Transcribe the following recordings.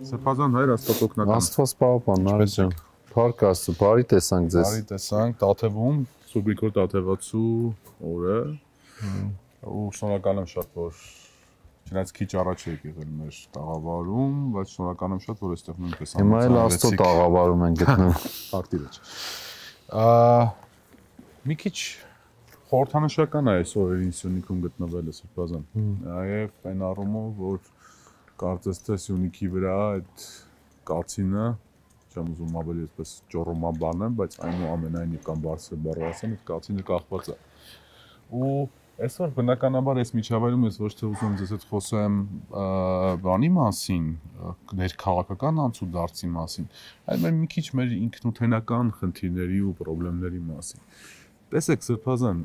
Սրբազան հայր Աստված օգնական։ Աստված պահապան, Նարեկ ջան։ Փառք Աստծո, բարի տեսանք ձեզ։ Բարի տեսանք, Տաթևում, Սուրբ Գրիգոր Տաթևացու օրը։ Ու շնորհակալ եմ շատ, որ չնայած քիչ առաջ եք եղել մեր տաղավարում, բայց շնորհակալ եմ շատ, որ այստեղ նույնպես Հիմա էլ Աստծո տաղավարում են գտնում։ Արտի մեջ։ Մի քիչ խորհրդանշական է այս օրերին Սյունիքում գտնվելը Սրբազան։ Նաև այն առումով, որ կարծես թե Սյունիքի վրա այդ կացինը, չեմ ուզում ավելի այսպես ճոռոման բանեմ, բայց այնուամենայնիվ կամ բարձր բառով ասեմ, այդ կացինը կախված է։ Ու այսօր բնականաբար այս միջավայրում ես ոչ թե ուզում ձեզ հետ խոսեմ բանի մասին, ներքաղաքական անցուդարձի մասին, այլ մի քիչ մեր ինքնութենական խնդիրների ու խնդիրների մասին։ Տեսեք Սրբազան,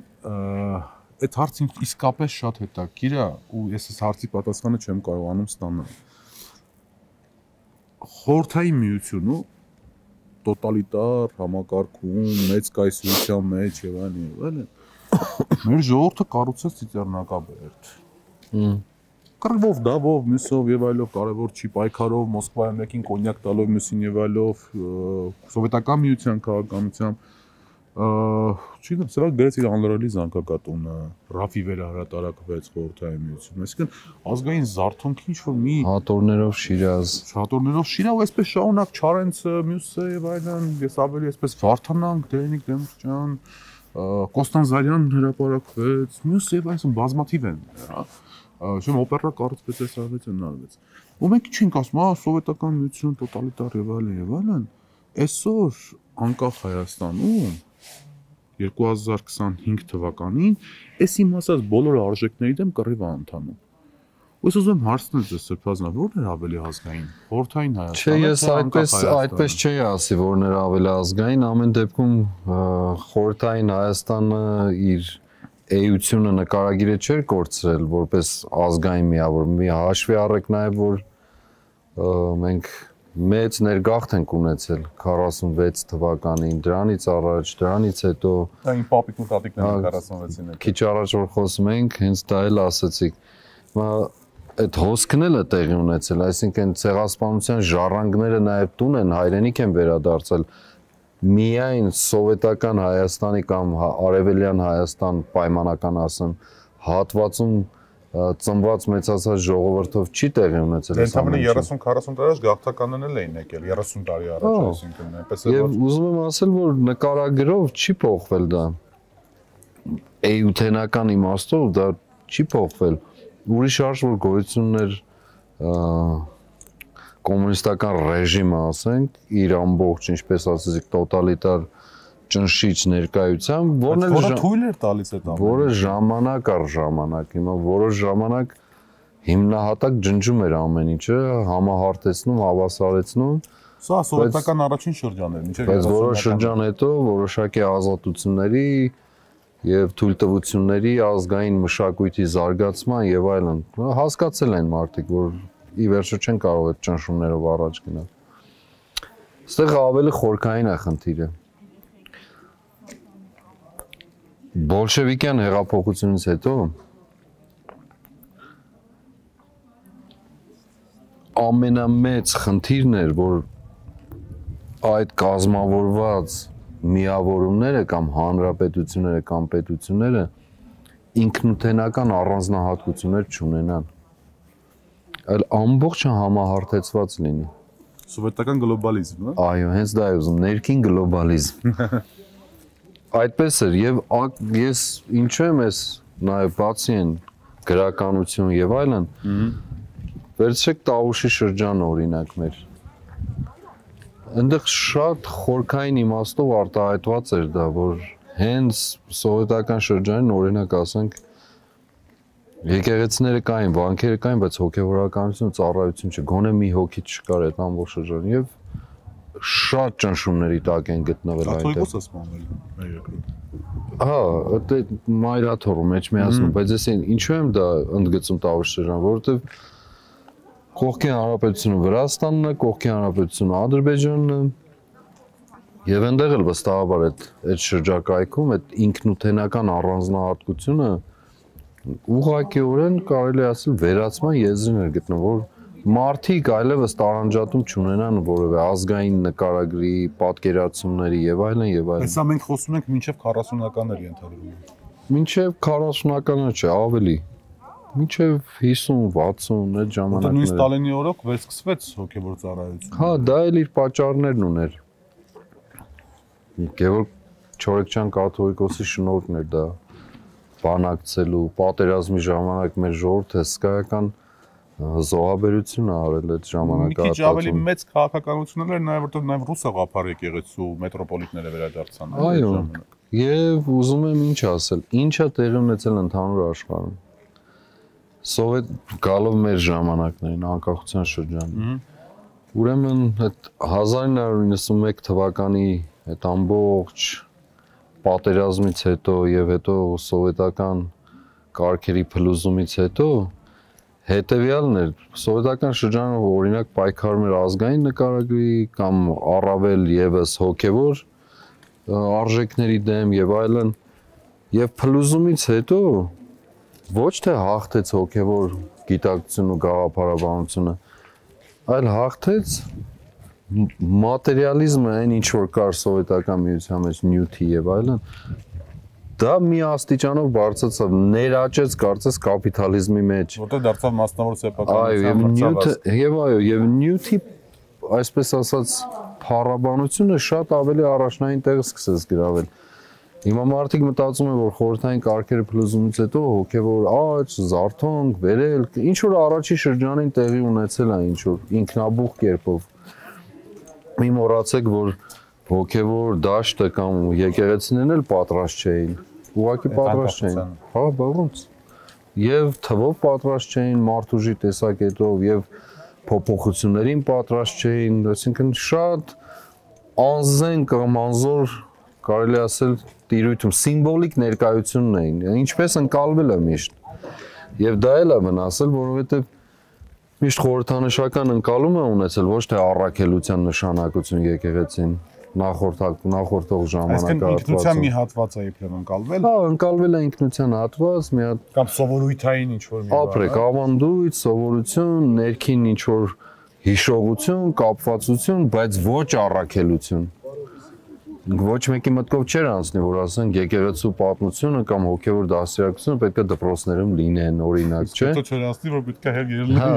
այդ հարցը իսկապես շատ հետաքրքիր է ու ես այս հարցի պատասխանը չեմ կարողանում ստանալ։ Խորհրդային միությունը տոտալիտար համակարգում, մեծ կայսրության մեջ եւ այլն, մեր ժողովուրդը կառուցեց ծիծեռնակաբերդ։ Կռվով, դավով, մյուսով եւ այլով, կարևոր չի, պայքարով, Մոսկվայում մեկին կոնյակ տալով, մյուսին եւ այլով, սովետական միության քաղաքականությամբ, չգիտեմ, սրա գրեց իր անլրալի զանգակատունը, Ռաֆի վերահրատարակվեց խորհրդային միություն, այսինքն ազգային զարթոնքի ինչ-որ մի հատորներով Շիրազ, ու այսպես շարունակ Չարենցը, մյուսը եւ այլն, ես ավելի այսպես Վարդանանք, Դերենիկ Դեմիրճյան, Կոստանզարյան հրապարակվեց, մյուսը եւ այսինքն բազմաթիվ են, հա։ Շեմ օպերա կառուցվեց, այս արվեցն արվեց։ Ու մենք չենք ասում, սովետական միություն, տոտալիտար եւ այլն, այսօր անկախ Հայաստանում 2025 թվականին այս իմ ասած բոլոր արժեքների դեմ կռիվ է ընթանում։ Ու ես ուզում եմ հարցնել ձեզ Սրբազան, ո՞րն է ավելի ազգային, խորհրդային Հայաստանը։ Չէ, ես այդպես չէի ասի, որն է ավելի ազգային, ամեն դեպքում խորհրդային Հայաստանը իր էությունը նկարագիրը չէր կորցրել որպես ազգային միավոր։ Մի հաշվի առեք նաև, որ մենք մեծ ներգաղթ ենք ունեցել 46 թվականին, դրանից առաջ, դրանից հետո դա իմ պապիկն ու տատիկն են 46-ին։ Քիչ առաջ որ խոսում ենք, հենց դա էլ ասացիք։ Հիմա այդ հոսքն էլ է տեղի ունեցել, այսինքն ցեղասպանության ժառանգները նաև տուն են, հայրենիք են վերադարձել։ Միայն սովետական Հայաստանի կամ արևելյան Հայաստան պայմանական ասեմ, հատվածում ծնված մեծացած ժողովրդով չի տեղի ունեցել։ Ընդհանրապես 30-40 տարի առաջ գաղթականն էլ էին եկել, 30 տարի առաջ, այսինքն այնպես է որ Եվ ուզում եմ ասել, որ նկարագրով չի փոխվել դա։ Էութենական իմաստով դա չի փոխվել։ Ուրիշ արժ որ գոյություններ կոմունիստական ռեժիմը, ասենք, իր ամբողջ, ինչպես ասեցիք, տոտալիտար ճնշիչ ներկայությամբ, որն էլ թույլ էր տալիս այդ ամենը, որը ժամանակ առ ժամանակ, հիմա որոշ ժամանակ հիմնահատակ ջնջում էր ամեն ինչը, համահարտեցնում, հավասարեցնում։ Սա սովետական առաջին շրջանն էր, բայց որոշ շրջան հետո որոշակի ազատությունների եւ թույլտվությունների ազգային մշակույթի զարգացման եւ այլն հասկացել են մարդիկ, որ ի վերջո չեն կարող այդ ճնշումներով առաջ գնալ։ Այստեղ ավելի խորքային է խնդիրը։ Բոլշևիկյան հեղափոխությունից հետո ամենամեծ խնդիրն էր, որ այդ կազմավորված միավորումները կամ հանրապետությունները կամ պետությունները ինքնութենական առանձնահատկություններ չունենան, այլ ամբողջը համահարթեցված լինի։ Սովետական գլոբալիզմ, հա։ Այո, հենց դա է ուզում, ներքին գլոբալիզմ։ Այդպես էր եւ ես ինչու եմ ես նաեւ բացի են գրականություն եւ այլն, վերցրեք Տավուշի շրջան օրինակ մեր։ Այնտեղ շատ խորքային իմաստով արտահայտված էր դա, որ հենց սովետական շրջանին օրինակ ասենք եկեղեցիները կային, վանքերը կային, բայց հոգեվորականություն, ծառայություն չգոնե մի հոգի չկար այդ ամբողջ շրջանում եւ շատ ճնշումների տակ են գտնվել այդտեղ։ Կաթողիկոս ես մամել մեր երկրում։ Հա, դա մայրաթոռու մեջ միացնում, բայց ես ինչու եմ դա ընդգծում Տավուշ շրջան, որովհետեւ կողքի հանրապետությունը Վրաստանն է, կողքի հանրապետությունը Ադրբեջանն է, եւ այնտեղ էլ վստահաբար այդ շրջակայքում այդ ինքնութենական առանձնահատկությունը ուղղակիորեն կարելի ասել վերացման եզրին էր գտնվում, որ մարդիկ այլևս տարանջատում չունենան որևէ ազգային նկարագրի, պատկերացումների եւ այլն եւ այլն։ Հեսա մենք խոսում ենք մինչև 40-ականներ ենթադրում ենք։ Մինչև 40-ականներ չէ, ավելի։ Մինչև 50-60 այդ ժամանակները։ Նույնիսկ Ստալինի օրոք վերսկսվեց հոգևոր ծառայությունը։ Հա, դա էլ իր պատճառներն ուներ։ Գևորգ Չորեքչյան կաթողիկոսի շնորհքն էր դա բանակցելու, պատերազմի ժամանակ մեր ժողովուրդը հսկայական զոհաբերություն ա արել այդ ժամանակահատվածում։ Մի քիչ ավելի մեծ քաղաքականություններ էր նաև որտեղ նաև ռուս աղափար եկեղեցու մետրոպոլիտները վերադարձան։ Այո, եւ ուզում եմ ինչ ասել, ինչա տեղի ունեցել ընդհանուր աշխարհում։ Սովետ գալով մեր ժամանակներին, անկախության շրջանին։ Ուրեմն այդ 1991 թվականի այդ ամբողջ պատերազմից հետո եւ հետո սովետական կարգերի փլուզումից հետո հետեւյալն էր սովետական շրջանում օրինակ պայքարում էր ազգային նկարագրի կամ առավել եւս հոգեվոր արժեքների դեմ եւ այլն եւ փլուզումից հետո ոչ թե հաղթեց հոգեվոր գիտակցություն ու գաղափարաբանությունը այլ հաղթեց մատերիալիզմը այն ինչ որ կար սովետական միության մեջ նյութի եւ այլն դա մի աստիճանով բարձրացավ ներաճեց կարծես կապիտալիզմի մեջ որտեղ դարձավ մասնավոր սեփականության եւ նյութի այսպես ասած փառաբանությունը շատ ավելի առաջնային տեղ սկսեց գրավել հիմա մարդիկ մտածում են որ խորհրդային կարգերը փլուզումից հետո հոգեվոր աճ զարթոնք վերելք ինչ որ առաջի շրջանին տեղի ունեցել է ինչ որ ինքնաբուխ կերպով մի մոռացեք որ հոգեվոր դաշտը կամ եկեղեցիներն էլ պատրաստ չէին ուղղակի պատրաստ չէին հա ոնց եւ թվով պատրաստ չէին մարդուժի տեսակետով եւ փոփոխություններին պատրաստ չէին այսինքն շատ անզեն կամ անզոր կարելի ասել տիրույթում սիմվոլիկ ներկայությունն էին ինչպես ընկալվել է միշտ եւ դա էլ է մնացել որովհետեւ միշտ խորհրդանշական ընկալում է ունեցել ոչ թե առաքելության նշանակություն եկեղեցին նախորդող ժամանակահատվածում ինքնության մի հատված է իբրև ընկալվել հա ընկալվել է ինքնության հատված մի հատ կամ սովորույթային ինչ որ մի բան ապրեք ավանդույթ սովորություն ներքին ինչ որ հիշողություն կապվածություն բայց ոչ առաքելություն ոչ մեկի մտքով չէր անցնի որ ասենք եկեղեցու պատմությունը կամ հոգևոր դասերակցությունը պետք է դպրոցներում լինեն օրինակ չէ հետո չէր անցնի որ պետք է հեր ելնի հա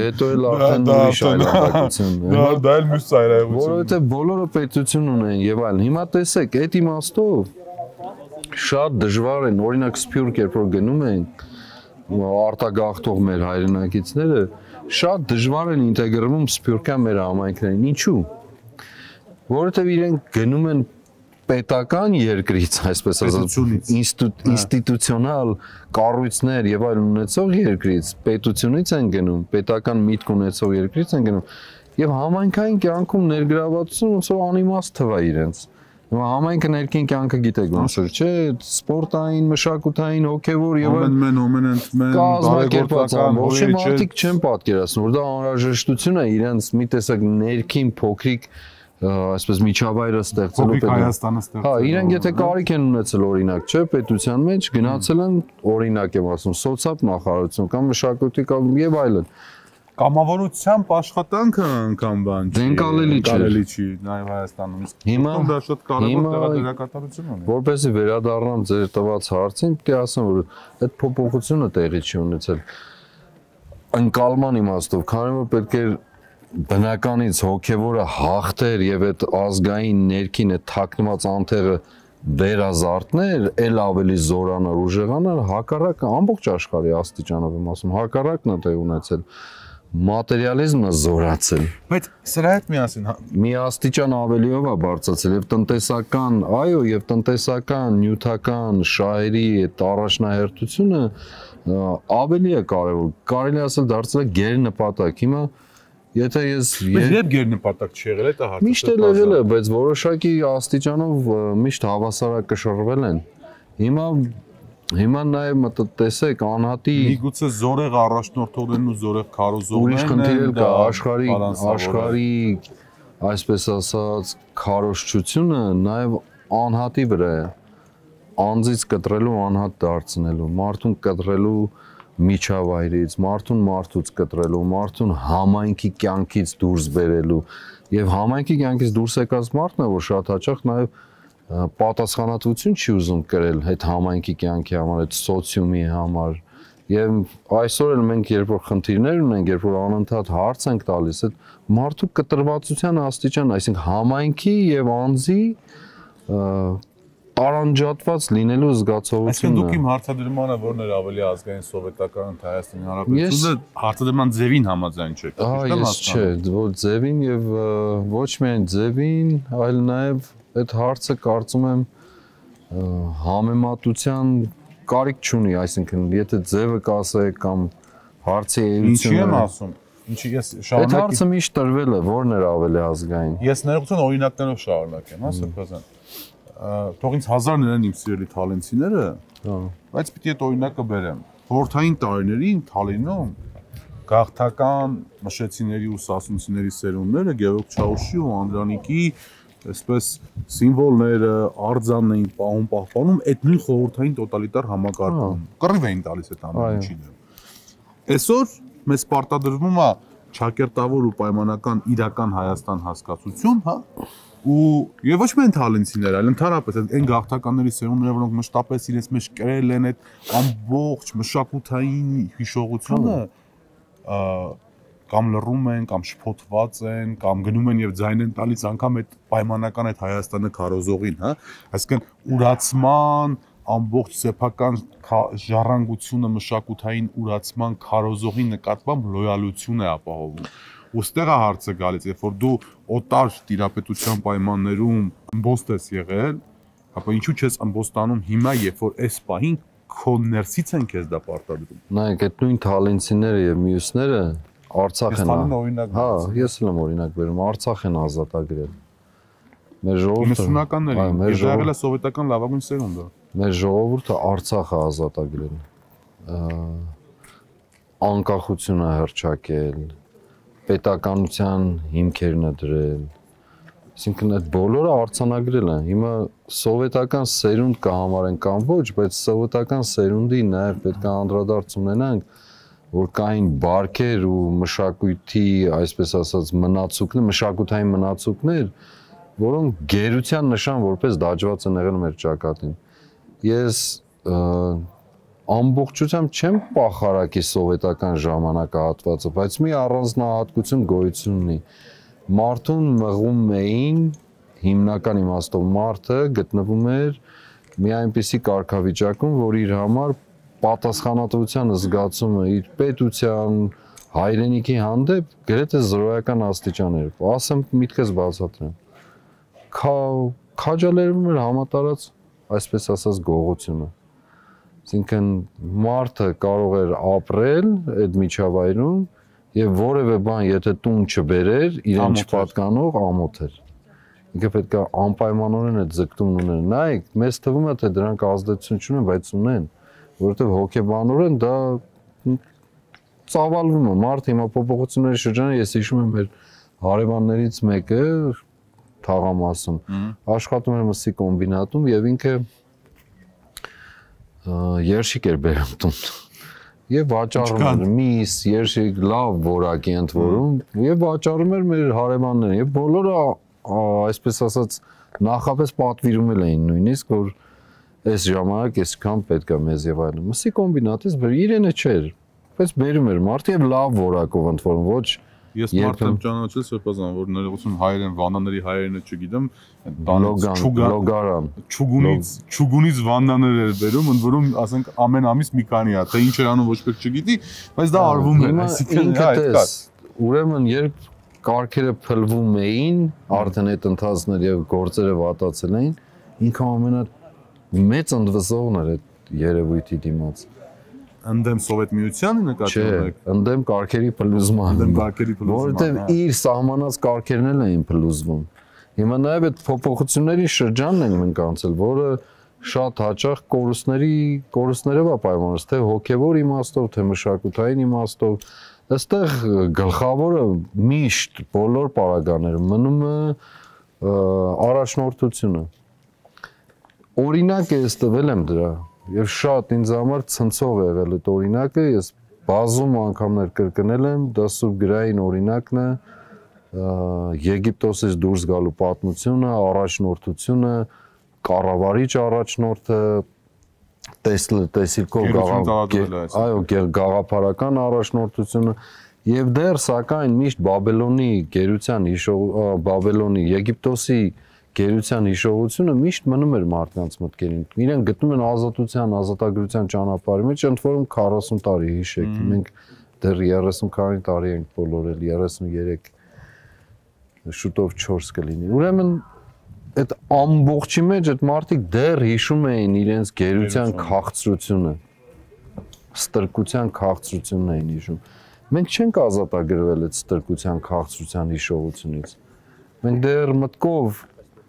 հետո էլ արդեն ուրիշ այլանդակություն դա էլ մյուս ծայրահեղություն որովհետեւ բոլորը պետություն ունեն եւ այլն հիմա տեսեք այդ իմաստով շատ դժվար են օրինակ սփյուռք երբ որ գնում են արտագաղթող մեր հայրենակիցները շատ դժվար են ինտեգրվում սփյուռքյան մեր համայնքներին ինչու որովհետեւ իրենք գնում են պետական երկրից, այսպես ասած, ինստիտուցիոնալ կառույցներ եւ այլն ունեցող երկրից, պետությունից են գնում, պետական միտք ունեցող երկրից են գնում եւ համայնքային կյանքում ներգրավվածություն ոնց որ անիմաստ թվա իրենց։ Հիմա համայնքը ներքին կյանքը գիտեք ոնց որ չէ, սպորտային, մշակութային, հոգեվոր եւ կազմակերպական ոչ մարդիկ չեն պատկերացնում, որ դա անհրաժեշտություն է իրենց մի տեսակ ներքին փոքրիկ այսպես միջավայրը ստեղծելու պետք։ Հա, իրենք եթե կարիք են ունեցել օրինակ, չէ, պետության մեջ գնացել են օրինակ եմ ասում, սոցիալ նախարարություն կամ մշակույթի կամ եւ այլն։ Կամավորությամբ աշխատանքը անգամ բան չի։ Ընկալելի չի նաեւ Հայաստանում։ Հիմա դա շատ կարևոր տեղեկատվություն ունի։ Որպեսզի վերադառնամ ձեր տված հարցին, պետք է ասեմ, որ այդ փոփոխությունը տեղի չի ունեցել ընկալման իմաստով, քանի որ պետք է բնականից հոգևորը հաղթեր եւ այդ ազգային ներքին այդ թաքնված անթեղը վերազարթներ, ել ավելի զորանար, ուժեղանար, հակառակը ամբողջ աշխարհի աստիճանով եմ ասում, հակառակն է տեղ ունեցել, մատերիալիզմը զորացել։ Բայց սրա հետ միասին մի աստիճան ավելիով է բարձրացել եւ տնտեսական, այո, եւ տնտեսական, նյութական շահերի այդ առաջնահերթությունը ավելի է կարեւոր, կարելի ասել դարձել է գերնպատակ։ Հիմա Եթե ես երբ գերնպատակ չի եղել այդ հարցը։ Միշտ էլ եղել է, բայց որոշակի աստիճանով միշտ հավասարակշռվել են։ Հիմա նաև տեսեք անհատի միգուցե զորեղ առաջնորդողներն ու զորեղ քարոզողներն ուրիշ խնդիր էլ կա աշխարհի այսպես ասած քարոզչությունը նաև անհատի վրա է։ Անձից կտրելու անհատ դարձնելու, մարդուն կտրելու միջավայրից, մարդուն մարդուց կտրելու, մարդուն համայնքի կյանքից դուրս բերելու եւ համայնքի կյանքից դուրս եկած մարդն է, որ շատ հաճախ նաեւ պատասխանատվություն չի ուզում կրել այդ համայնքի կյանքի համար, այդ սոցիումի համար։ Եվ այսօր էլ մենք երբ որ խնդիրներ ունենք, երբ որ անընդհատ հարց ենք տալիս, այդ մարդու կտրվածության աստիճան, այսինքն համայնքի եւ անձի տարանջատված լինելու զգացողությունը։ Այսինքն դուք իմ հարցադրմանը որն էր ավելի ազգային սովետական Հայաստանի Հանրապետությունը հարցադրման ձևին համաձայն չեք։ Չէ, ոչ ձևին եւ ոչ միայն ձևին, այլ նաեւ այդ հարցը կարծում եմ համեմատության կարիք չունի, այսինքն եթե ձևը կասեք կամ հարցի էությունը։ Ինչի եմ ասում։ Ինչի ես շարունակեմ։ Այդ հարցը միշտ տրվել է, որն էր ավելի ազգային։ Ես ներողություն օրինակներով շարունակեմ, հա, Սրբազան։ Թող ինձ 1000 ներեն իմ սիրելի թալենցիները, բայց պիտի այդ օրինակը բերեմ։ Խորհրդային տարիներին Թալինում գաղթական մշեցիների ու սասունցիների սերունդները Գևորգ Չաուշի ու Անդրանիկի այսպես սիմվոլները, արձանն էին պահպանում այդ նույն խորհրդային տոտալիտար համակարգում։ Կռիվ էին տալիս այդ ամեն ինչին։ Այսօր մեզ պարտադրվում է ճակերտավոր ու պայմանական իրական Հայաստան հասկացություն, հա, ու եւ ոչ միայն թալենցիներ, այլ ընդհանրապես այն գաղթականների սերունդները, որոնք մշտապես իրենց մեջ կրել են այդ ամբողջ մշակութային հիշողությունը, կամ լռում են, կամ շփոթված են, կամ գնում են եւ ձայն են տալիս անգամ այդ պայմանական այդ Հայաստանը քարոզողին, հա, այսինքն ուրացման ամբողջ սեփական ժառանգությունը մշակութային ուրացման քարոզողի նկատմամբ լոյալություն է ապահովում։ Ոստեղ է հարցը գալիս, երբ որ դու օտար տիրապետության պայմաններում ըմբոստ ես եղել, ապա ինչու չես ըմբոստանում հիմա, երբ որ այս պահին քո ներսից են քեզ դա պարտադրում։ Նայեք, այդ նույն թալենցիները եւ մյուսները Արցախ են։ Հա, ես էլ եմ օրինակ բերում, Արցախ են ազատագրել։ Մեր ժողովուրդը 90-ականներին եղել է սովետական լավագույն սերունդը։ Մեր ժողովուրդը Արցախը ազատագրել։ Անկախությունը հռչակել, պետականության հիմքերն է դրել։ Այսինքն այդ բոլորը արձանագրել են։ Հիմա սովետական սերունդ կհամարեն կամ ոչ, բայց սովետական սերունդի նաև պետք է անդրադարձ ունենանք, որ կային բարքեր ու մշակույթի, այսպես ասած, մնացուկներ, մշակութային մնացուկներ, որոնք գերության նշան որպես դաջված են եղել մեր ճակատին։ Ես ամբողջությամբ չեմ պախարակի սովետական ժամանակահատվածը, բայց մի առանձնահատկություն գոյություն ունի։ Մարդուն մղում էին, հիմնական իմաստով մարդը գտնվում էր մի այնպիսի կարգավիճակում, որ իր համար պատասխանատվության զգացումը իր պետության, հայրենիքի հանդեպ գրեթե զրոյական աստիճան էր։ Ասեմ միտքս բացատրեմ։ Քաջալերվում էր համատարած, այսպես ասած, գողությունը։ Այսինքն մարդը կարող էր ապրել այդ միջավայրում եւ որևէ բան, եթե տուն չբերեր, իրեն չպատկանող ամոթ էր։ Ինքը պետք է անպայմանորեն այդ ձգտումն ուներ։ Նայեք, մեզ թվում է, թե դրանք ազդեցություն չունեն, բայց ունեն, որովհետեւ հոգեբանորեն դա ծավալվում է։ Մարդը հիմա փոփոխությունների շրջանը, ես հիշում եմ մեր հարևաններից մեկը թաղամասում աշխատում էր մսի կոմբինատում եւ ինքը երշիկ էր բերում տուն եւ վաճառում էր միս, երշիկ, լավ որակի ընդ որում եւ վաճառում էր մեր հարևաններին եւ բոլորը այսպես ասած նախապես պատվիրում էին նույնիսկ որ այս ժամանակ այսքան պետք է մեզ եւ այլն մսի կոմբինատից իրենը չէր բայց բերում էր մարդ եւ լավ որակով ընդ որում ոչ Ես մարդ եմ ճանաչել Սրբազան, որ ներողություն հայերեն, վանաների հայերենը չգիտեմ, լոգարան, չուգունից վանաներ էր բերում, ընդ որում, ասենք, ամեն ամիս մի քանի հատ, թե ինչ էր անում ոչ մեկ չգիտի, բայց դա արվում էր, այսինքն այդ կար։ Ուրեմն, երբ կարգերը փլվում էին, արդեն այդ ընթացքներ եւ գործերը վատացել էին, ինքը ամենամեծ ընդվզողն էր այդ երևույթի դիմաց։ Ընդդեմ Սովետ միությանը նկատի ունեք։ Չէ, ընդդեմ կարգերի փլուզման։ Ընդդեմ կարգերի փլուզման։ Որովհետև իր սահմանած կարգերն էլ էին փլուզվում։ Հիմա նաև այդ փոփոխությունների շրջանն ենք մենք անցել, որը շատ հաճախ կորուստներով է պայմանավորված, թե հոգևոր իմաստով, թե մշակութային իմաստով։ Այստեղ գլխավորը միշտ բոլոր պարագաներում մնում է առաջնորդությունը։ Օրինակ ես տվել եմ դրա։ եւ շատ ինձ համար ցնցող եղել այդ օրինակը, ես բազում անգամներ կրկնել եմ, դա Սուրբ գրային օրինակն է, Եգիպտոսից դուրս գալու պատմությունը, առաջնորդությունը, կառավարիչ առաջնորդը, տեսիլքով գաղափարական առաջնորդությունը եւ դեռ սակայն միշտ Բաբելոնի գերության Բաբելոնի Եգիպտոսի գերության հիշողությունը միշտ մնում էր մարդկանց մտքերին։ Իրեն գտնում են ազատության, ազատագրության ճանապարհի մեջ, ընդ որում 40 տարի հիշեք, մենք դեռ 30 տարի ենք բոլորել, 33 շուտով 4 կլինի։ Ուրեմն այդ ամբողջի մեջ այդ մարդիկ դեռ հիշում էին իրենց գերության քաղցրությունը, ստրկության քաղցրությունն էին հիշում։ Մենք չենք ազատագրվել այդ ստրկության քաղցրության հիշողությունից։ Մենք դեռ մտքով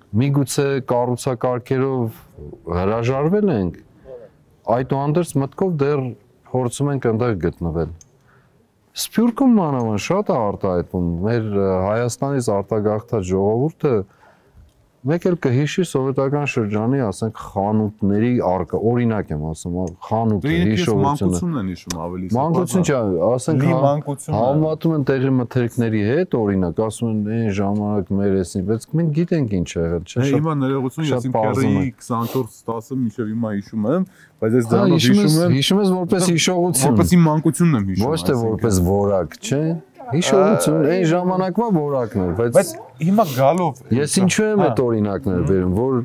միգուցե կառուցակարգերով հրաժարվել ենք, այդուհանդերձ մտքով դեռ փորձում ենք այնտեղ գտնվել։ Սփյուռքում մանավանդ շատ է արտահայտվում մեր Հայաստանից արտագաղթած ժողովուրդը մեկ էլ կհիշի սովետական շրջանի, ասենք, խանութների արկա, օրինակ եմ ասում, խանութը, հիշողությունը։ Մանկությունն են հիշում ավելի Մանկություն չէ, ասենք, համեմատում են տեղի մթերքների հետ, օրինակ, ասում են, այն ժամանակ մեր էսին, բայց մենք գիտենք ինչ ա եղել, չէ՞։ Հիմա ներողություն, ես իմ քեռի 24-10-ը մինչև հիմա հիշում եմ, բայց ես դրանով հիշում ես որպես հիշողություն։ Որպես իմ մանկությունն եմ հիշում։ Ոչ թե որպես որակ, չէ՞։ Հիշողություն, այն ժամանակվա որակն էր, բայց հիմա գալով ես ինչու եմ այդ օրինակներ բերում, որ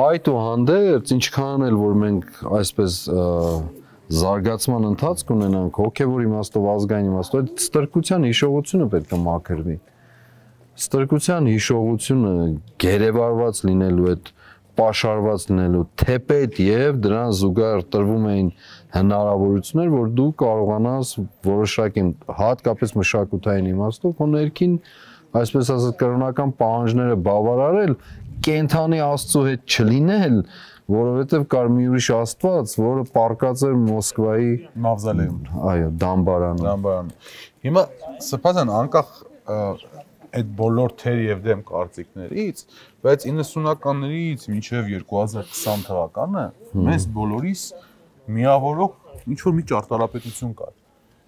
այդուհանդերձ ինչքան էլ որ մենք այսպես զարգացման ընթացք ունենանք, հոգևոր իմաստով, ազգային իմաստով, այդ ստրկության հիշողությունը պետք է մաքրվի։ Ստրկության հիշողությունը գերեվարված լինելու այդ պաշարված լինելու թեպետ եւ դրան զուգահեռ տրվում էին հնարավորություններ, որ դու կարողանաս որոշակի հատկապես մշակութային իմաստով քո ներքին, այսպես ասած, կրոնական պահանջները բավարարել, կենթանի Աստծո հետ չլինել, որովհետեւ կար մի ուրիշ Աստված, որը պառկած էր Մոսկվայի մավզոլեում։ Այո, դամբարանում։ Հիմա սպասան անկախ այդ բոլոր թեր եւ դեմ կարծիքներից, բայց 90-ականներից մինչեւ 2020 թվականը մեզ բոլորիս միավորող ինչ որ մի ճարտարապետություն կար։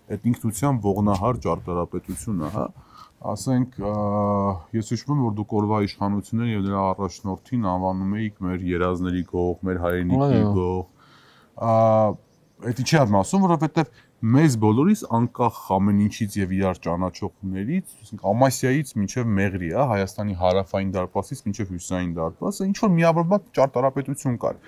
Այդ ինքնության ողնահար ճարտարապետությունը, հա, ասենք, ես հիշում եմ, որ դուք օրվա իշխանությունները եւ դրա առաջնորդին անվանում էիք մեր երազների գող, մեր հայրենիքի գող։ Այդ ինչի եմ ասում, որովհետեւ մեզ բոլորիս անկախ ամեն ինչից եւ իրար ճանաչողներից, ասենք Ամասիայից մինչեւ Մեղրի, հա, Հայաստանի հարավային դարպասից մինչեւ հյուսիսային դարպասը, ինչ որ միավորված ճարտարապետություն կար։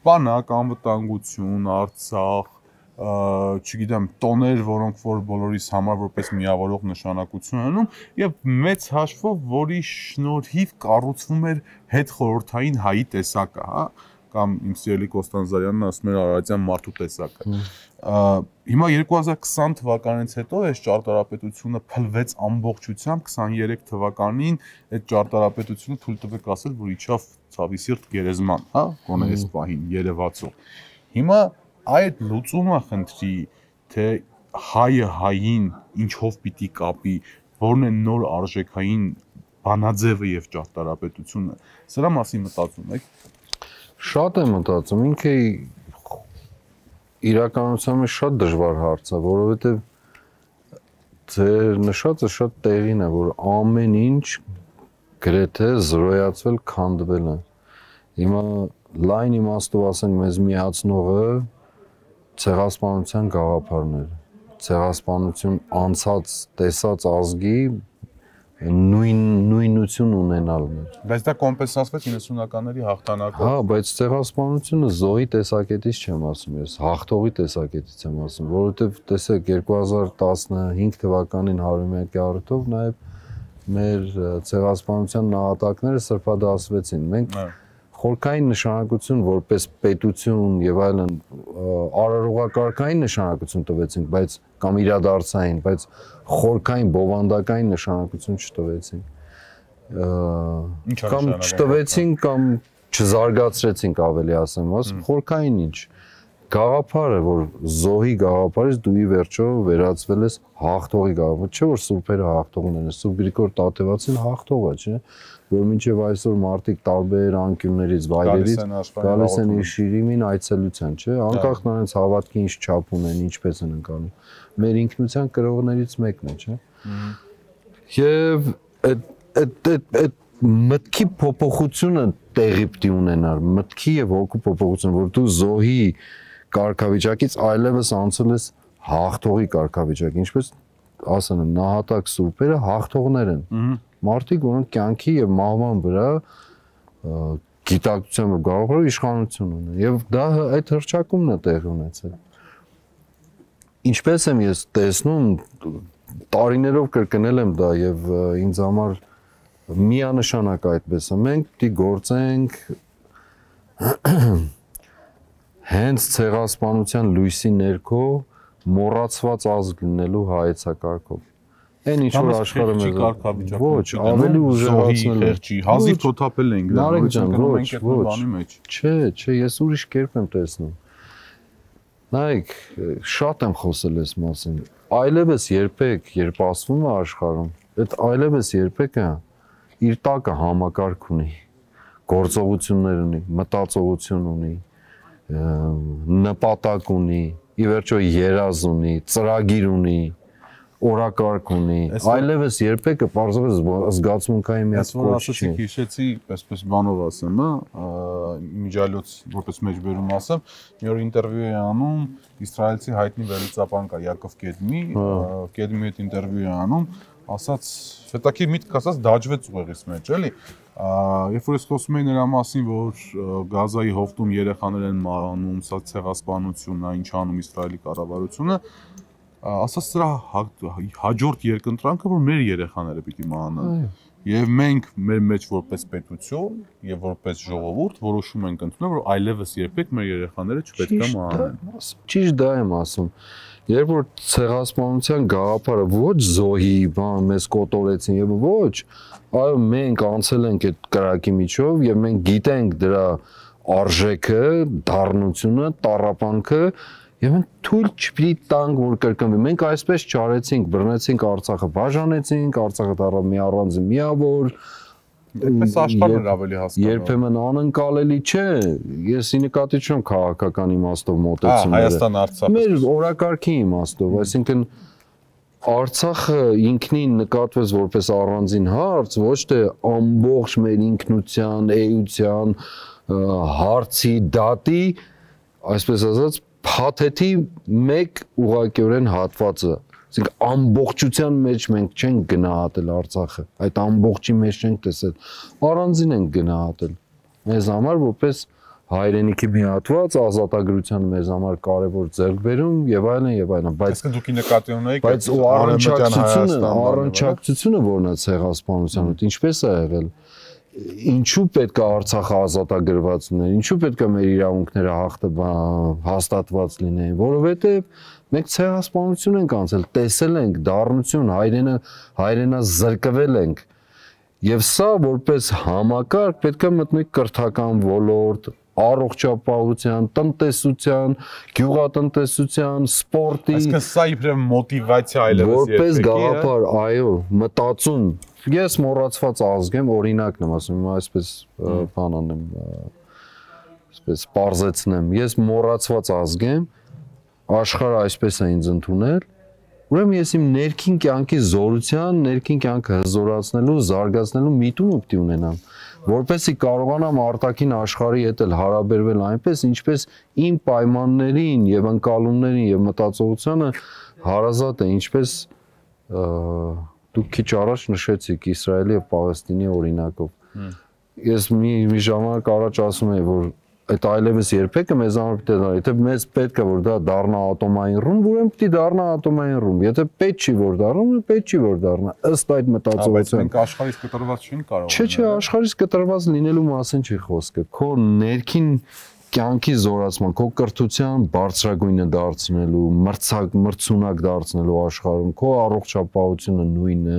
Բանակ, անվտանգություն, Արցախ, չգիտեմ, տոներ, որոնք որ բոլորիս համար որպես միավորող նշանակություն ունեն եւ մեծ հաշվով, որի շնորհիվ կառուցվում էր հետխորհրդային հայի տեսակը, հա, կամ իմ սիրելի Կոստանդզարյանն ասում էր Արարատյան մարդու տեսակը։ Հիմա 2020 թվականից հետո այս ճարտարապետությունը փլվեց ամբողջությամբ, 23 թվականին այդ ճարտարապետությունը թույլ տվեք ասել, որ իջավ ցավի սիրտ գերեզման, հա, գոնե այս պահին երևացող։ Հիմա այդ լուծումը խնդրի, թե հայը հային ինչով պիտի կապի, որն է նոր արժեքային բանաձևը եւ ճարտարապետությունը, սրա մասին մտածում եք։ Շատ եմ մտածում, ինքը իրականության մեջ շատ դժվար հարց է, որովհետև ձեր նշածը շատ տեղին է, որ ամեն ինչ գրեթե զրոյացվել, քանդվել է։ Հիմա լայն իմաստով ասենք մեզ միացնողը ցեղասպանության գաղափարն էր, ցեղասպանություն անցած տեսած ազգի նույնություն ունենալն էր։ Բայց դա կոմպենսացվեց 90-ականների հաղթանակով։ Հա, բայց ցեղասպանությունը զոհի տեսակետից չեմ ասում, ես հաղթողի տեսակետից եմ ասում, որովհետև տեսեք 2015 թվականին 100-ամյակի առիթով նաև մեր ցեղասպանության նահատակները սրբադասվեցին։ Մենք խորքային նշանակություն որպես պետություն եւ այլն արարողակարգային նշանակություն տվեցինք, բայց կամ իրադարձային, բայց խորքային բովանդակային նշանակություն չտվեցինք։ Կամ չտվեցինք կամ չզարգացրեցինք ավելի ասեմ, խորքային ինչ։ գաղափարը, որ զոհի գաղափարից դու ի վերջո վերածվել ես հաղթողի գաղափար, չէ՞ որ սուրբերը հաղթողներ են, Սուրբ Գրիգոր Տաթևացին հաղթող է, չէ՞, որ մինչև այսօր մարդիկ տարբեր անկյուններից, վայրերից գալիս են իր շիրիմին այցելության, չէ՞, անկախ նրանց հավատքի ինչ չափ ունեն, ինչպես են ընկալում։ Մեր ինքնության կրողներից մեկն է, չէ՞։ Եվ այդ մտքի փոփոխությունը տեղի պիտի ունենար, մտքի եւ հոգու փոփոխություն, որ դու զոհի կարգավիճակից այլևս անցել ես հաղթողի կարգավիճակ, ինչպես ասեն են, նահատակ սուրբերը հաղթողներ են։ Մարդիկ, որոնք կյանքի եւ մահվան վրա գիտակցությամբ գաղափարով իշխանություն ունեն եւ դա այդ հռչակումն է տեղի ունեցել։ Ինչպես եմ ես տեսնում, տարիներով կրկնել եմ դա եւ ինձ համար միանշանակ այդպես է, մենք պիտի գործենք հենց ցեղասպանության լույսի ներքո մոռացված ազգ լինելու հայեցակարգով։ Այն ինչ որ աշխարհը մեզ ոչ, ավելի ուժեղացնելու։ Հազիվ թոթափել ենք դա, ոչ, չէ, ես ուրիշ կերպ եմ տեսնում։ Նայեք, շատ եմ խոսել այս մասին։ Այլևս երբեք, երբ ասվում է աշխարհում, այդ այլևս երբեք է իր տակը համակարգ ունի, գործողություններ ունի, մտածողություն ունի, նպատակ ունի, ի վերջո երազ ունի, ծրագիր ունի, օրակարգ ունի, այլևս երբեք պարզապես զգացմունքային մի հատ կոչ չի։ Հիշեցի, այսպես բանով ասեմ, միջալոց որպես մեջբերում ասեմ, մի օր ինտերվյու է անում իսրայելցի հայտնի վերլուծաբան կա Յակով Կեդմի, Կեդմի հետ ինտերվյու է անում, ասաց, հետաքրքիր միտք ասաց դաջվեց ուղեղից մեջ, էլի։ Երբ որ ես խոսում էի նրա մասին, որ Գազայի հովտում երեխաներ են մահանում, սա ցեղասպանությունն է, ինչ անում Իսրայելի կառավարությունը, ասաց դրա հաջորդ երկընտրանքը, որ մեր երեխաները պիտի մահանան։ Եվ մենք մեր մեջ որպես պետություն եւ որպես ժողովուրդ որոշում ենք ընդունել, որ այլևս երբեք մեր երեխաները չպետք է մահանան։ Ճիշտ դա եմ ասում։ Երբ որ ցեղասպանության գաղափարը ոչ զոհի բան մեզ կոտորեցին եւ ոչ, այո մենք անցել ենք այդ կրակի միջով եւ մենք գիտենք դրա արժեքը, դառնությունը, տառապանքը եւ մենք թույլ չպիտի տանք որ կրկնվի։ Մենք այսպես չարեցինք, բռնեցինք Արցախը, բաժանեցինք, Արցախը դառավ մի առանձին միավոր։ Այդպես աշխարհն ավելի հասկանալի։ Երբեմն անկալելի չէ։ Ես ի նկատի չունեմ քաղաքական իմաստով մոտեցումները։ Հայաստան-Արցախ։ Մեր օրակարգի իմաստով, այսինքն Արցախը ինքնին նկատվեց որպես առանձին հարց, ոչ թե ամբողջ մեր ինքնության, էության, հարցի, դատի, այսպես ասած, փաթեթի մեկ ուղղակիորեն հատվածը։ Այսինքն ամբողջության մեջ մենք չենք գնահատել Արցախը, այդ ամբողջի մեջ չենք տեսել, առանձին ենք գնահատել։ Մեզ համար որպես հայրենիքի մի հատված, ազատագրության մեզ համար կարևոր ձեռքբերում եւ այլն, բայց դուք նկատի ունեիք, բայց առնչակցությունը որն է ցեղասպանության հետ, ինչպես է եղել, ինչու պետք է Արցախը ազատագրված լիներ, ինչու պետք է մեր իրավունքները հաստատված լինեին, որովհետեւ մենք ցեղասպանություն ենք անցել, տեսել ենք դառնություն, հայրենազրկվել ենք, եւ սա որպես համակարգ պետք է մտնի կրթական ոլորտ, առողջապահության, տնտեսության, գյուղատնտեսության, սպորտի, այսինքն սա իբրև մոտիվացիա այլևս որպես գաղափար, այո, մտածում։ Ես մոռացված ազգ եմ, օրինակն եմ ասում, այսպես բան անեմ, այսպես պարզեցնեմ, ես մոռացված ազգ եմ, աշխարհը այսպես է ինձ ընդունել, ուրեմն ես իմ ներքին կյանքի զորության, ներքին կյանքը հզորացնելու, զարգացնելու միտում պիտի ունենամ, որպեսզի կարողանամ արտաքին աշխարհի հետ հարաբերվել այնպես, ինչպես իմ պայմաններին եւ ընկալումներին եւ մտածողությանը հարազատ է, ինչպես դուք քիչ առաջ նշեցիք Իսրայելի եւ Պաղեստինի օրինակով։ Ես մի ժամանակ առաջ ասում եի, որ այդ այլևս երբեք մեզ համար պետք է դա, եթե մեզ պետք է որ դա դառնա ատոմային ռումբ, ուրեմն պետք է դառնա ատոմային ռումբ, եթե պետք չի որ դառնա, պետք չի որ դառնա, ըստ այդ մտածողության։ Մենք աշխարհից կտրված չենք կարող։ Չէ, աշխարհից կտրված լինելու մասին չի խոսքը, քո ներքին կյանքի զորացման, քո կրթության բարձրագույնը դարձնելու, մրցունակ դարձնելու աշխարհում, քո առողջապահությունը նույնը,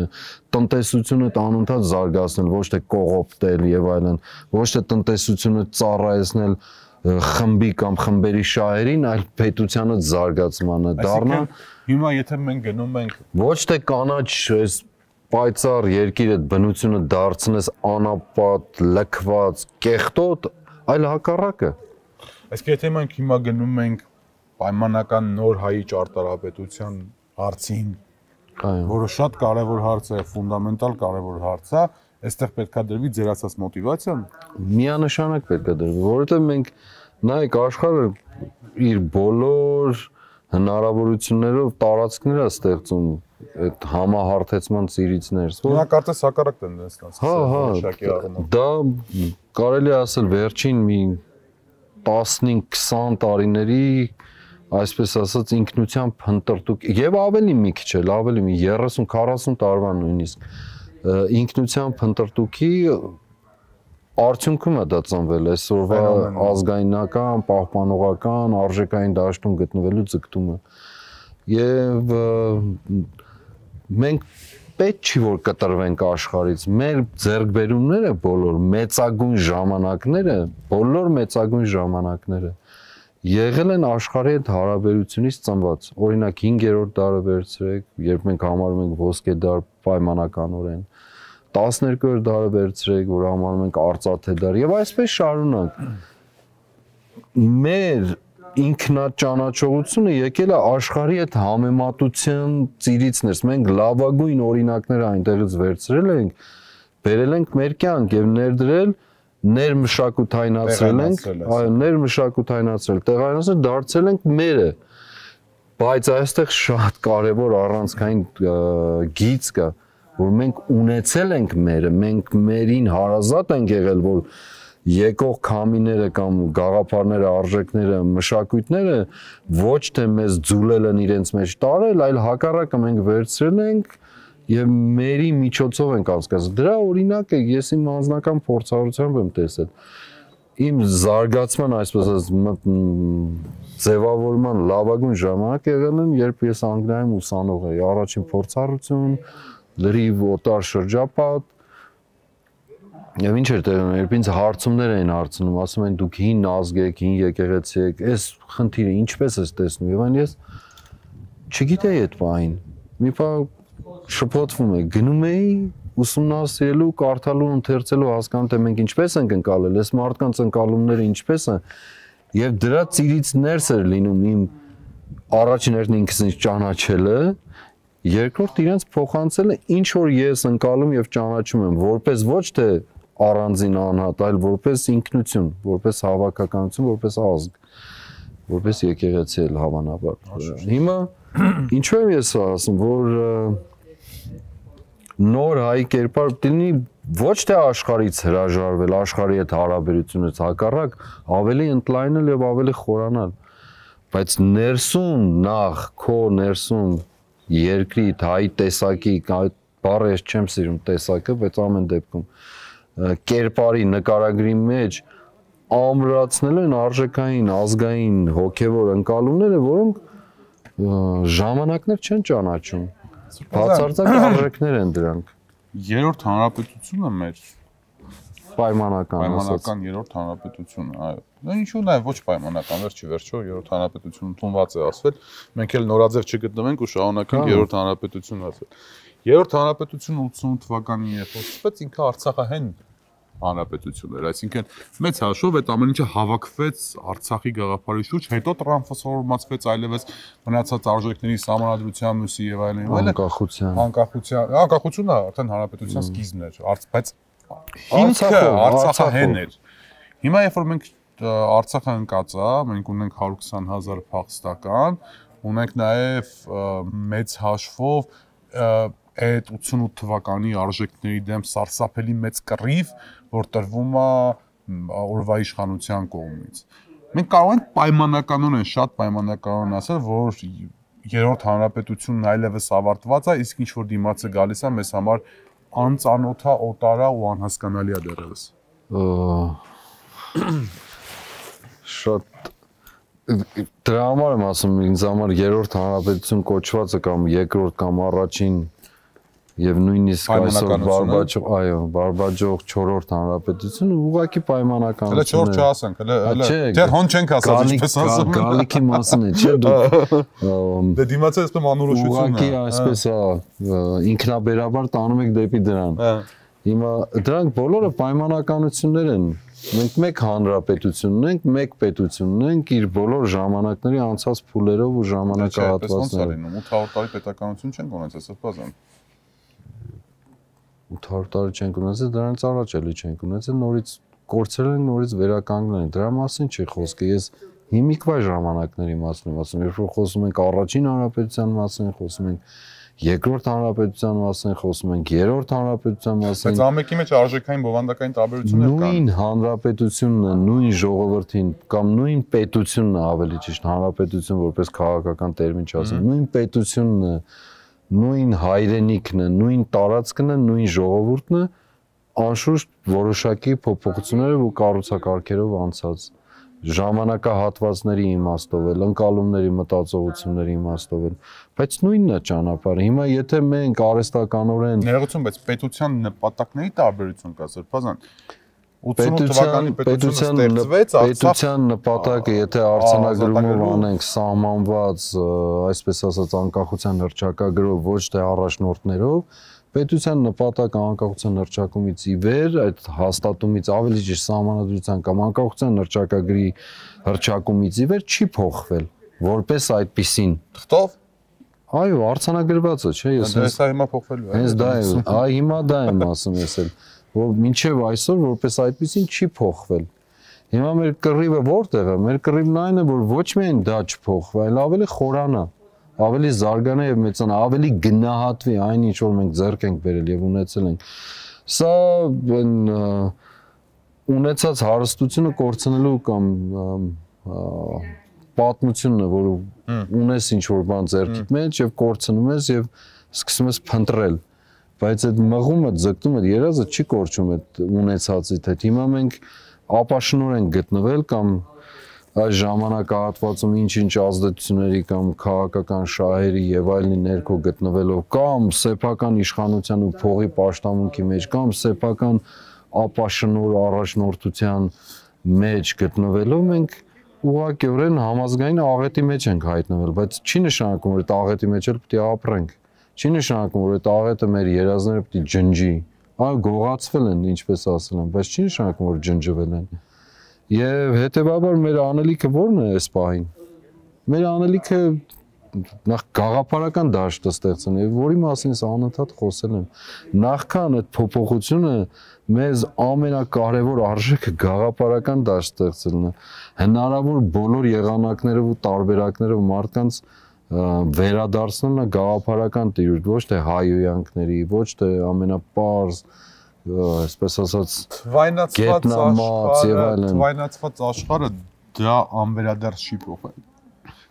տնտեսությունը անընդհատ զարգացնել, ոչ թե կողոպտել եւ այլն, ոչ թե տնտեսությունը ծառայեցնել խմբի կամ խմբերի շահերին, այլ պետությանը զարգացմանը դառնան։ Հիմա եթե մենք գնում ենք ոչ թե կանաչ այս պայծառ երկիրը բնությունը դարձնես անապատ, լքված, կեղտոտ, այլ հակառակը։ Այսինքն եթե մենք հիմա գնում ենք պայմանական նոր հայի ճարտարապետության հարցին, որը շատ կարևոր հարց է, ֆունդամենտալ կարևոր հարց է, այստեղ պետքա դրվի ձեր ասած մոտիվացիան։ Միանշանակ պետք է դրվի, որովհետև մենք նայեք աշխարհը իր բոլոր հնարավորություններով տարածքներ է ստեղծում այդ համահարթեցման ծիրից ներս։ Նա կարծես հակառակ տենդենսն է։ Դա կարելի է ասել վերջին մի 15-20 տարիների, այսպես ասած, ինքնությամբ հնտրտուք եւ ավելի մի քիչ էլ, ավելի մի 30-40 տարվա նույնիսկ ինքնությամբ հնտրտուքի արդյունքում է դա ծնվել այսօրվա ազգայնական, պահպանողական, արժեքային դաշտում գտնվելու ձգտումը։ Եվ մենք պետք չի որ կտրվենք աշխարհից։ Մեր ձեռքբերումները բոլոր մեծագույն ժամանակները եղել են աշխարհի հետ հարաբերությունից ծնված։ Օրինակ 5-րդ դարը վերցրեք, երբ մենք համարում ենք ոսկե դար պայմանականորեն, 12-րդ դարը վերցրեք, որ համարում ենք արծաթե դար, եւ այսպես շարունակ։ Մեր ինքնաճանաչողությունը եկել է աշխարհի հետ համեմատության ծիրից ներս։ Մենք լավագույն օրինակները այնտեղից վերցրել ենք, բերել ենք մեր կյանք եւ ներդրել, ներմշակութայնացրել ենք, այո, ներմշակութայնացրել, տեղայնացրել, դարձել ենք մերը։ Բայց այստեղ շատ կարևոր առանցքային գիծ կա, որ մենք ունեցել ենք մերը, մենք մերին հարազատ ենք եղել, որ եկող քամիները կամ գաղափարները, արժեքները, մշակույթները ոչ թե մեզ ձուլել են իրենց մեջ տարել, այլ հակառակը մենք վերցրել ենք եւ մերի միջոցով ենք անցկացրել։ Դրա օրինակը ես իմ անձնական փորձառությամբ եմ տեսել։ Իմ զարգացման, այսպես ասած, ձևավորման լավագույն ժամանակ եղել են, երբ ես Անգլիայում ուսանող էի, առաջին փորձառություն, լրիվ օտար շրջապատ։ Եվ ինչ էր տեղում, երբ ինձ հարցումներ էին հարցնում, ասում են դուք հին ազգ եք, հին եկեղեցի եք, այս խնդիրը ինչպես ես տեսնում։ Եվ այն ես չգիտեի այդ բանին։ Մի բան շփոթվում է, գնում էի ուսումնասիրելու, կարդալու, ընթերցելու, հասկանում թե մենք ինչպես ենք ընկալել, այս մարդկանց ընկալումները ինչպես են, եւ դրա ծիրից ներս էր լինում իմ առաջին հերթին ինքս ինձ ճանաչելը, երկրորդ իրենց փոխանցելը ինչ որ ես ընկալում եւ ճանաչում եմ, որպես ոչ թե առանձին անհատ, այլ որպես ինքնություն, որպես հավաքականություն, որպես ազգ, որպես եկեղեցի էլ հավանաբար։ Հիմա ինչու եմ ես ասում, որ նոր հայ կերպար դինի ոչ թե աշխարհից հրաժարվել, աշխարհի հետ հարաբերությունից հակառակ, ավելի ընդլայնել եւ ավելի խորանալ, բայց ներսում նախ քո ներսում երկրի հայ տեսակի, բառը ես չեմ սիրում տեսակը, բայց ամեն դեպքում կերպարի նկարագրի մեջ ամրացնել են արժեքային, ազգային, հոգևոր ընկալումները, որոնք ժամանակներ չեն ճանաչում։ Բացարձակ արժեքներ են դրանք։ Երրորդ հանրապետությունը մեր պայմանական երրորդ հանրապետությունը, այո։ Դա ինչու նաև ոչ պայմանական, վերջի երրորդ հանրապետությունը ընդունված է ասվել, մենք էլ նորաձև չգտնվենք ու շարունակենք երրորդ հանրապետություն ասել։ Երրորդ հանրապետությունը 88 թվականին երբ ստեղծվեց, ինքը Արցախահեն հանրապետություն էր, այսինքն մեծ հաշվով այդ ամեն ինչը հավաքվեց Արցախի գաղափարի շուրջ, հետո տրանսֆորմացվեց այլևս մնացած արժեքների սահմանադրության մյուսի եւ այլն, անկախությունը արդեն հանրապետության սկիզբն էր, բայց ինքը Արցախահեն էր։ Հիմա երբ որ մենք Արցախը ընկած է, մենք ունենք 120,000 փախստական, ունենք նաև մեծ հաշվով այդ 88 թվականի արժեքների դեմ սարսափելի մեծ կռիվ, որ տրվում է օրվա իշխանության կողմից։ Մենք կարող ենք պայմանականորեն, շատ պայմանականորեն ասել, որ երրորդ հանրապետությունն այլևս ավարտված է, իսկ ինչ որ դիմացը գալիս է մեզ համար անծանոթ է, օտար է ու անհասկանալի է դեռևս։ Շատ դրա համար եմ ասում, ինձ համար երրորդ հանրապետություն կոչվածը կամ երկրորդ կամ առաջին Եվ նույնիսկ այսօր Բարբաջող 4-րդ հանրապետությունը ուղղակի պայմանական։ Հələ 4 չասենք, հələ դեռ հոն չենք ասած, ինչպես ասում։ Գալիքի մասին է, չէ՞ դու։ Դե դիմացը այսպես անորոշությունն է։ Ուղղակի այսպես ինքնաբերաբար տանում եք դեպի դրան։ Հիմա դրանք բոլորը պայմանականություններ են։ Մենք մեկ հանրապետություն ունենք, մեկ պետություն ունենք իր բոլոր ժամանակների անցած փուլերով ու ժամանակահատվածներով։ 800 տարի պետականություն չենք ունեցել, Սրբազան։ 800 տարի չենք ունեցել, դրանից առաջ էլի չենք ունեցել, նորից կորցրել են, նորից վերականգնել են։ Դրա մասին չի խոսքը։ Ես հիմիկվա ժամանակների մասին եմ ասում, երբ որ խոսում ենք առաջին հանրապետության մասին, խոսում ենք երկրորդ հանրապետության մասին, խոսում ենք երրորդ հանրապետության մասին։ Բայց ամենի մեջ արժեքային բովանդակային տարբերություններ կան։ Նույն հանրապետությունն է, նույն ժողովրդին կամ նույն պետությունն է, ավելի ճիշտ հանրապետություն որպես քաղաքական տերմին չասեմ, նույն պետությունն է, նույն հայրենիքն է, նույն տարածքն է, նույն ժողովուրդն է, անշուշտ որոշակի փոփոխություններով ու կառուցակարգերով անցած ժամանակահատվածների իմաստով էլ, ընկալումների, մտածողությունների իմաստով էլ, բայց նույնն է ճանապարհը։ Հիմա եթե մենք արհեստականորեն ներողություն, բայց պետության նպատակների տարբերություն կա, Սրբազան։ 88 թվականի պետությունը ստեղծվեց, պետության նպատակը, եթե արձանագրումով անենք սահմանված, այսպես ասած, անկախության հռչակագրով, ոչ թե առաջնորդներով, պետության նպատակը անկախության հռչակումից ի վեր, այդ հաստատումից ավելի ճիշտ սահմանադրության կամ անկախության հռչակագրի հռչակումից ի վեր չի փոխվել, որպես այդպիսին։ Թղթով։ Այո, արձանագրված է, չէ՞, ես հենց հիմա փոխվելու է։ Հենց դա է, այ հիմա դա եմ ասում ես էլ, որ մինչև այսօր որպես այդպիսին չի փոխվել։ Հիմա մեր կռիվը որտեղ է։ Մեր կռիվն այն է, որ ոչ միայն դա չփոխվի, այլ ավելի խորանա, ավելի զարգանա եւ մեծանա, ավելի գնահատվի այն ինչ որ մենք ձեռք ենք բերել եւ ունեցել ենք։ Սա ունեցած հարստությունը կորցնելու կամ պատմությունն է, որ ունես ինչ որ բան ձեռքիդ մեջ եւ կորցնում ես եւ սկսում ես փնտրել, բայց այդ մղումը, ձգտումը, երազը չի կորչում այդ ունեցածից հետ։ Հիմա մենք ապաշնոր ենք գտնվել կամ այս ժամանակահատվածում ինչ-ինչ ազդեցությունների կամ քաղաքական շահերի եւ այլնի ներքո գտնվելով կամ սեփական իշխանության ու փողի պաշտամունքի մեջ կամ սեփական ապաշնոր առաջնորդության մեջ գտնվելով մենք ուղղակիորեն համազգային աղետի մեջ ենք հայտնվել, բայց չի նշանակում որ այդ աղետի մեջ էլ պետք է ապրենք, չի նշանակում որ այդ աղետը մեր երազները պետք է ջնջի, այո գողացվել են ինչպես ասել են, բայց չի նշանակում որ ջնջվել են։ Եվ հետևաբար մեր անելիքը ո՞րն է այս պահին։ Մեր անելիքը նախ գաղափարական դաշտը ստեղծեն, եւ որի մասին ես անընդհատ խոսել եմ։ Նախքան այդ փոփոխությունը մեզ ամենակարևոր արժեքը գաղափարական դաշտ ստեղծելն է։ Հնարավոր բոլոր եղանակներով ու տարբերակներով մարդկանց վերադարձնելն է գաղափարական տիրույթ, ոչ թե հայոյանքների, ոչ թե ամենապարզ այսպես ասած թվայնացված աշխարհը դա անվերադարձ չի փոխել։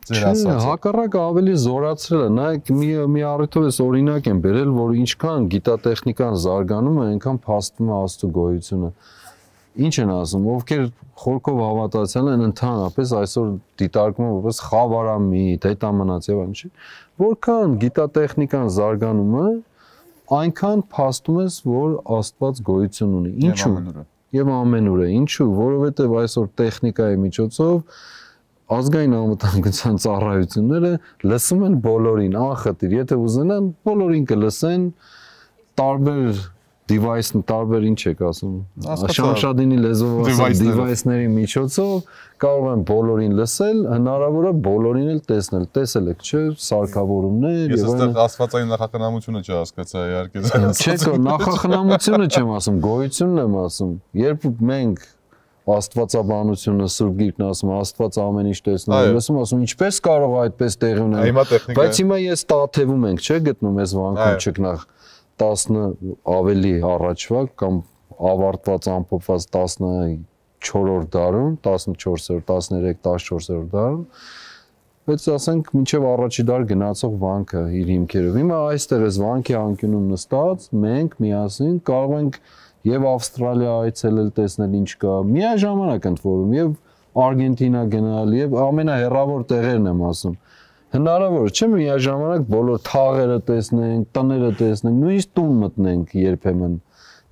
Ձեր ասածը։ Հակառակը ավելի զորացրել է։ Նայեք մի առիթով ես օրինակ եմ բերել, որ ինչքան գիտատեխնիկան զարգանում է, այնքան փաստում է Աստծո գոյությունը։ Ինչ են ասում, ովքեր խորքով հավատացյալ են ընդհանրապես այսօր դիտարկում են որպես խավարամիտ, հետամնաց եւ այլն, որքան գիտատեխնիկան զարգանում է, այնքան փաստում ես, որ Աստված գոյություն ունի։ Ինչու՞։ Եվ ամենուր է։ Ինչու՞, որովհետև այսօր տեխնիկայի միջոցով ազգային անվտանգության ծառայությունները լսում են բոլորին, անխտիր, եթե ուզենան, բոլորին կլսեն, տարբեր device, տարբեր ինչ եք ասում, շամշադինի լեզվով ասած device-ների միջոցով կարող են բոլորին լսել, հնարավոր է բոլորին էլ տեսնել, տեսել եք, չէ՞, սարքավորումներ եւ այլն։ Ես այստեղ աստվածային նախախնամությունը չհասկացա, իհարկե։ Չէ, նախախնամությունը չեմ ասում, գոյությունն եմ ասում։ Երբ մենք աստվածաբանությունը, Սուրբ Գիրքն ասում, Աստված ամեն ինչ տեսնում է, լսում, ասում, ինչպես կարող է այդպես տեղի ունենալ։ Բայց հիմա ես Տաթևում ենք, չէ՞, գտնում ես վանքում չկնախ 10 ավելի առաջվա կամ ավարտված ամփոփված 14-րդ դարում, 14-րդ, 13, 14-րդ դարում, բայց ասենք մինչև առաջի դար գնացող վանքը իր հիմքերով։ Հիմա այստեղ էս վանքի անկյունում նստած մենք միասին կարող ենք եւ Ավստրալիա այցելել, տեսնել ինչ կա, միաժամանակ ընդ որում եւ Արգենտինա գնալ եւ ամենահեռավոր տեղերն եմ ասում։ Հնարավոր չէ միաժամանակ բոլոր թաղերը տեսնենք, տները տեսնենք, նույնիսկ տուն մտնենք երբեմն,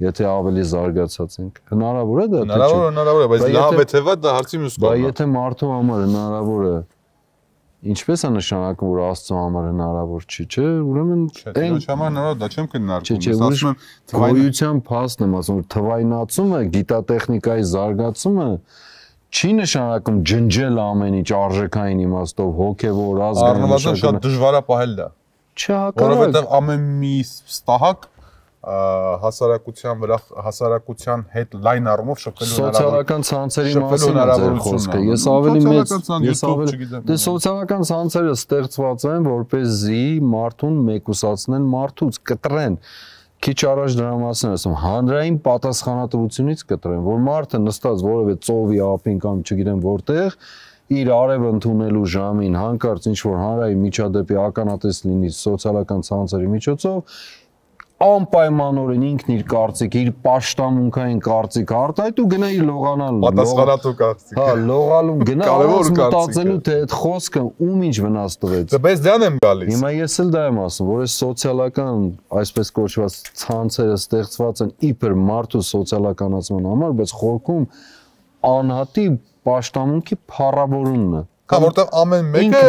եթե ավելի զարգացած ենք։ Հնարավոր է դա թե չէ։ Հնարավոր է, բայց լավ է թե վատ դա հարցի մյուս կողմն է։ Բայց եթե մարդու համար հնարավոր է, ինչպես է նշանակում, որ Աստծո համար հնարավոր չի, չէ՞, ուրեմն այն համար հնարավոր դա չեմ քննարկում։ Ես ասում եմ գոյության փաստն եմ ասում, որ թվայնացումը, գիտատեխնիկայի զարգացումը չի նշանակում ջնջել ամեն ինչ արժեքային իմաստով, հոգևոր, ազգային։ Առնվազն շատ դժվար է պահել դա։ Չէ, հակառակ։ Որովհետև ամեն մի ստահակ հասարակության վրա հասարակության հետ լայն առումով շփվելու սոցիալական ցանցերի մասին է խոսքը։ Ես ավելի դե սոցիալական ցանցերը ստեղծված են, որպեսզի մարդուն մեկուսացնեն, մարդուց կտրեն։ Քիչ առաջ դրա մասին ասում, հանրային պատասխանատվությունից կտրեն, որ մարդը նստած որևէ ծովի ափին կամ չգիտեմ որտեղ իր արևը ընդունելու ժամին հանկարծ ինչ որ հանրային միջադեպի ականատես լինի սոցիալական ցանցերի միջոցով անպայմանորեն ինքն իր կարծիքը, իր պաշտամունքային կարծիքը արտահայտ ու գնա իր լողանալու։ Պատասխանատու կարծիքը։ Հա, լողալու գնա մտածելու թե այդ խոսքը ում ինչ վնաս տվեց։ Բայց դրան եմ գալիս։ Հիմա ես էլ դա եմ ասում, որ այս սոցիալական, այսպես կոչված ցանցերը ստեղծված են իբր մարդու սոցիալականացման համար, բայց խորքում անհատի պաշտամունքի փառավորումն է։ Կա որտեղ ամեն մեկը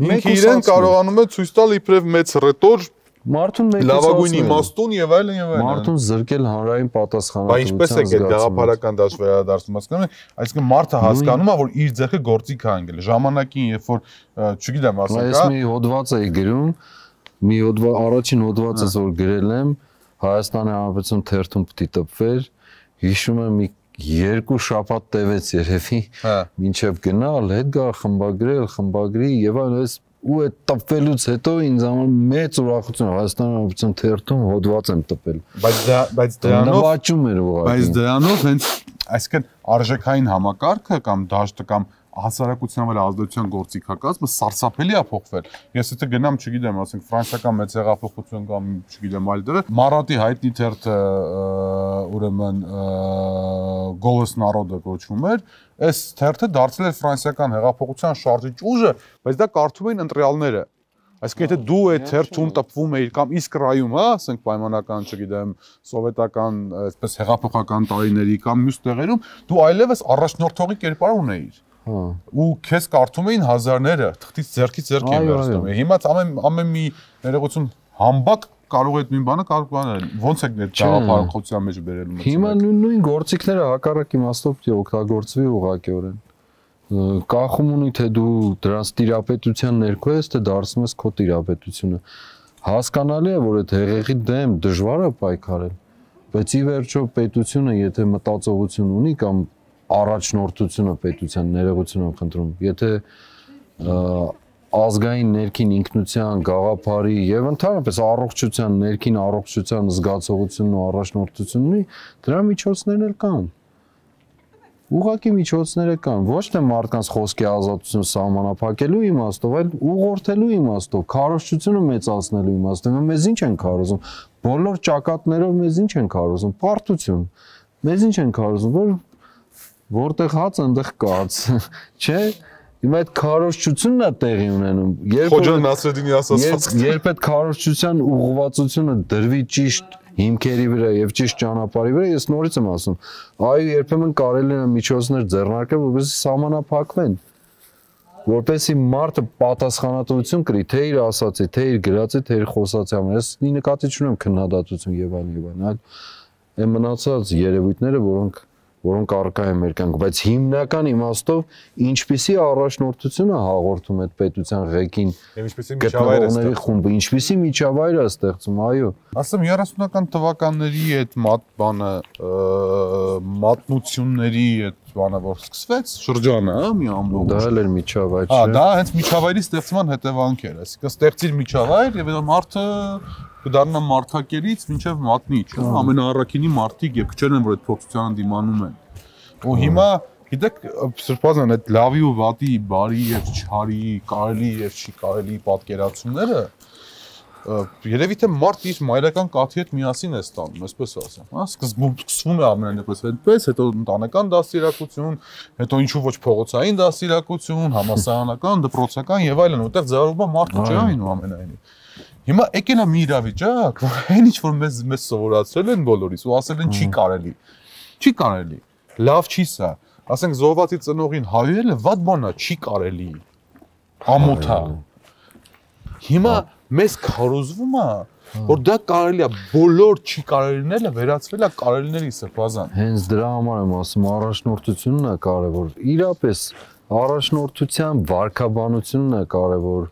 ինքը իրեն կարողանում է ցույց տալ իբրև մեծ ռետոր Մարդուն լավագույն իմաստուն եւ այլն եւ այլն։ Մարդուն զրկել հանրային պատասխանատվության Բայց ինչպես է այդ գաղափարական դաշ վերադարձում հասկանում, այսինքն մարդը հասկանում է, որ իր ձեռքը գործիք է անգել։ Ժամանակին, երբ որ, չգիտեմ, ասենք, Ես մի հոդված էի գրում, մի հոդված, առաջին հոդվածս որ գրել եմ, Հայաստանի Հանրապետություն թերթում պիտի տպվեր, հիշում եմ մի 2 շաբաթ տևեց երևի, մինչև գնալ, հետ գա խմբագրի եւ այլն ու այդ տպվելուց հետո ինձ համար մեծ ուրախություն Հայաստանի Հանրապետության թերթում հոդված եմ տպել։ Բայց դրանով նվաճում էր ուղղակի։ Բայց դրանով հենց այսինքն արժեքային համակարգը կամ դաշտը կամ հասարակության վրա ազդեցության գործիքակազմը սարսափելի է փոխվել։ Ես եթե գնամ, չգիտեմ, ասենք ֆրանսիական մեծ հեղափոխություն կամ չգիտեմ այլ դեր, Մարատի հայտնի թերթը ուրեմն Голос народа կոչվում էր, այս թերթը դարձել էր ֆրանսիական հեղափոխության շարժիչ ուժը, բայց դա կարդում էին ընտրյալները։ Այսինքն եթե դու այդ թերթում տպվում էիր կամ Իսկրայում, հա, ասենք պայմանական, չգիտեմ, սովետական, այսպես հեղափոխական տարիների կամ մյուս տեղերում, դու այլևս առաջնորդողի կերպար ունեիր։ Ու քեզ կարդում էին հազարները, թղթից ձեռքից ձեռք են վերցնում։ Հիմա ամեն մի ներողություն համբակ կարող է այդ նույն բանը կարող է ոնց է այդ գաղափարախոսության մեջ բերելու։ Հիմա նույն գործիքները հակառակ իմաստով պիտի օգտագործվի ուղղակիորեն։ Կախում ունի թե դու դրանց տիրապետության ներքո ես, թե դարձնում ես քո տիրապետությունը։ Հասկանալի է, որ այդ հեղեղի դեմ դժվար է պայքարել, բայց ի վերջո պետությունը եթե մտածողություն ունի կամ առաջնորդությունը պետության ներողություն եմ խնդրում, եթե ազգային ներքին ինքնության գաղափարի եւ ընդհանրապես առողջության ներքին առողջության զգացողությունն ու առաջնորդությունն ունի, դրա միջոցներն էլ կան։ Ուղղակի միջոցները կան, ոչ թե մարդկանց խոսքի ազատությունը սահմանափակելու իմաստով, այլ ուղղորդելու իմաստով, քարոզչությունը մեծացնելու իմաստով։ Մեզ ինչ են քարոզում, բոլոր ճակատներով մեզ ինչ են քարոզում, պարտություն։ Մեզ ինչ են քարոզում, որտեղ հաց այնտեղ կաց, չէ՞։ Հիմա այդ քարոզչությունն է տեղի ունենում։ Խոջան Նասրեդինի ասած երբ այդ քարոզչության ուղղվածությունը դրվի ճիշտ հիմքերի վրա եւ ճիշտ ճանապարհի վրա, ես նորից եմ ասում, այո, երբեմն կարելի է միջոցներ ձեռնարկել, որպեսզի սահմանափակվեն, որպեսզի մարդը պատասխանատվություն կրի, թե իր ասածի, թե իր գրածի, թե իր խոսածի համար։ Ես նկատի չունեմ քննադատություն եւ այլն, այլ այն մնացած երևույթները, որոնք առկա են մեր կյանքում, բայց հիմնական իմաստով ինչպիսի առաջնորդություն է հաղորդում այդ պետության ղեկին եւ ինչպիսի միջավայր է խումբը, ինչպիսի միջավայր է ստեղծում, այո։ Ասեմ 30-ական թվականների այդ բանը մատնությունների այդ բանը որ սկսվեց շրջանը, հա, մի ամբողջ։ Դա էլ էր միջավայր, չէ։ Հա, դա հենց միջավայրի ստեղծման հետևանք էր, այսինքն ստեղծիր միջավայր եւ այդ մարդը կդառնա մարդակերից մինչև մատնի, չէ՞, ամենաառաքինի մարդիկ եւ քչերն են որ այդ փորձությանը դիմանում են։ Ու հիմա գիտեք, սրբազան այդ լավի ու վատի, բարի եւ չարի, կարելի եւ չի կարելի պատկերացումները երևի թե մարդ իր մայրական կաթի հետ միասին է ստանում, այսպես ասեմ, հա, սկսվում է ամենայնպես այդպես, հետո ընտանեկան դաստիարակություն, հետո ինչու ոչ փողոցային դաստիարակություն, համալսարանական, դպրոցական եւ այլն, որտեղ ձևավորվում է մարդու չէ այնուամենայնիվ։ Հիմա եկել է մի իրավիճակ, որ այն ինչ որ մեզ սովորացրել են բոլորիս ու ասել են չի կարելի։ Չի կարելի։ Լավ չի սա։ Ասենք զոհվածի ծնողին հայելը վատ բան է, չի կարելի։ Ամոթ է։ Հիմա մեզ քարոզվում է, որ դա կարելի է, բոլոր չի կարելիները վերածվել է կարելիների սրբազան։ Հենց դրա համար եմ ասում, առաջնորդությունն է կարևոր։ Իրապես առաջնորդության վարքաբանությունն է կարևոր,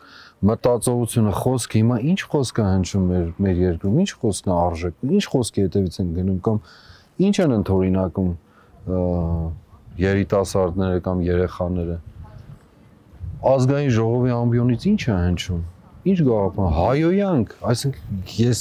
մտածողությունը, խոսքը, հիմա ինչ խոսք է հնչում մեր երկրում, ինչ խոսքն է արժեք, ինչ խոսքի հետևից են գնում կամ ինչ են ընդօրինակում երիտասարդները կամ երեխաները։ Ազգային ժողովի ամբիոնից ինչ է հնչում։ Ինչ գաղափար, հայոյանք, այսինքն ես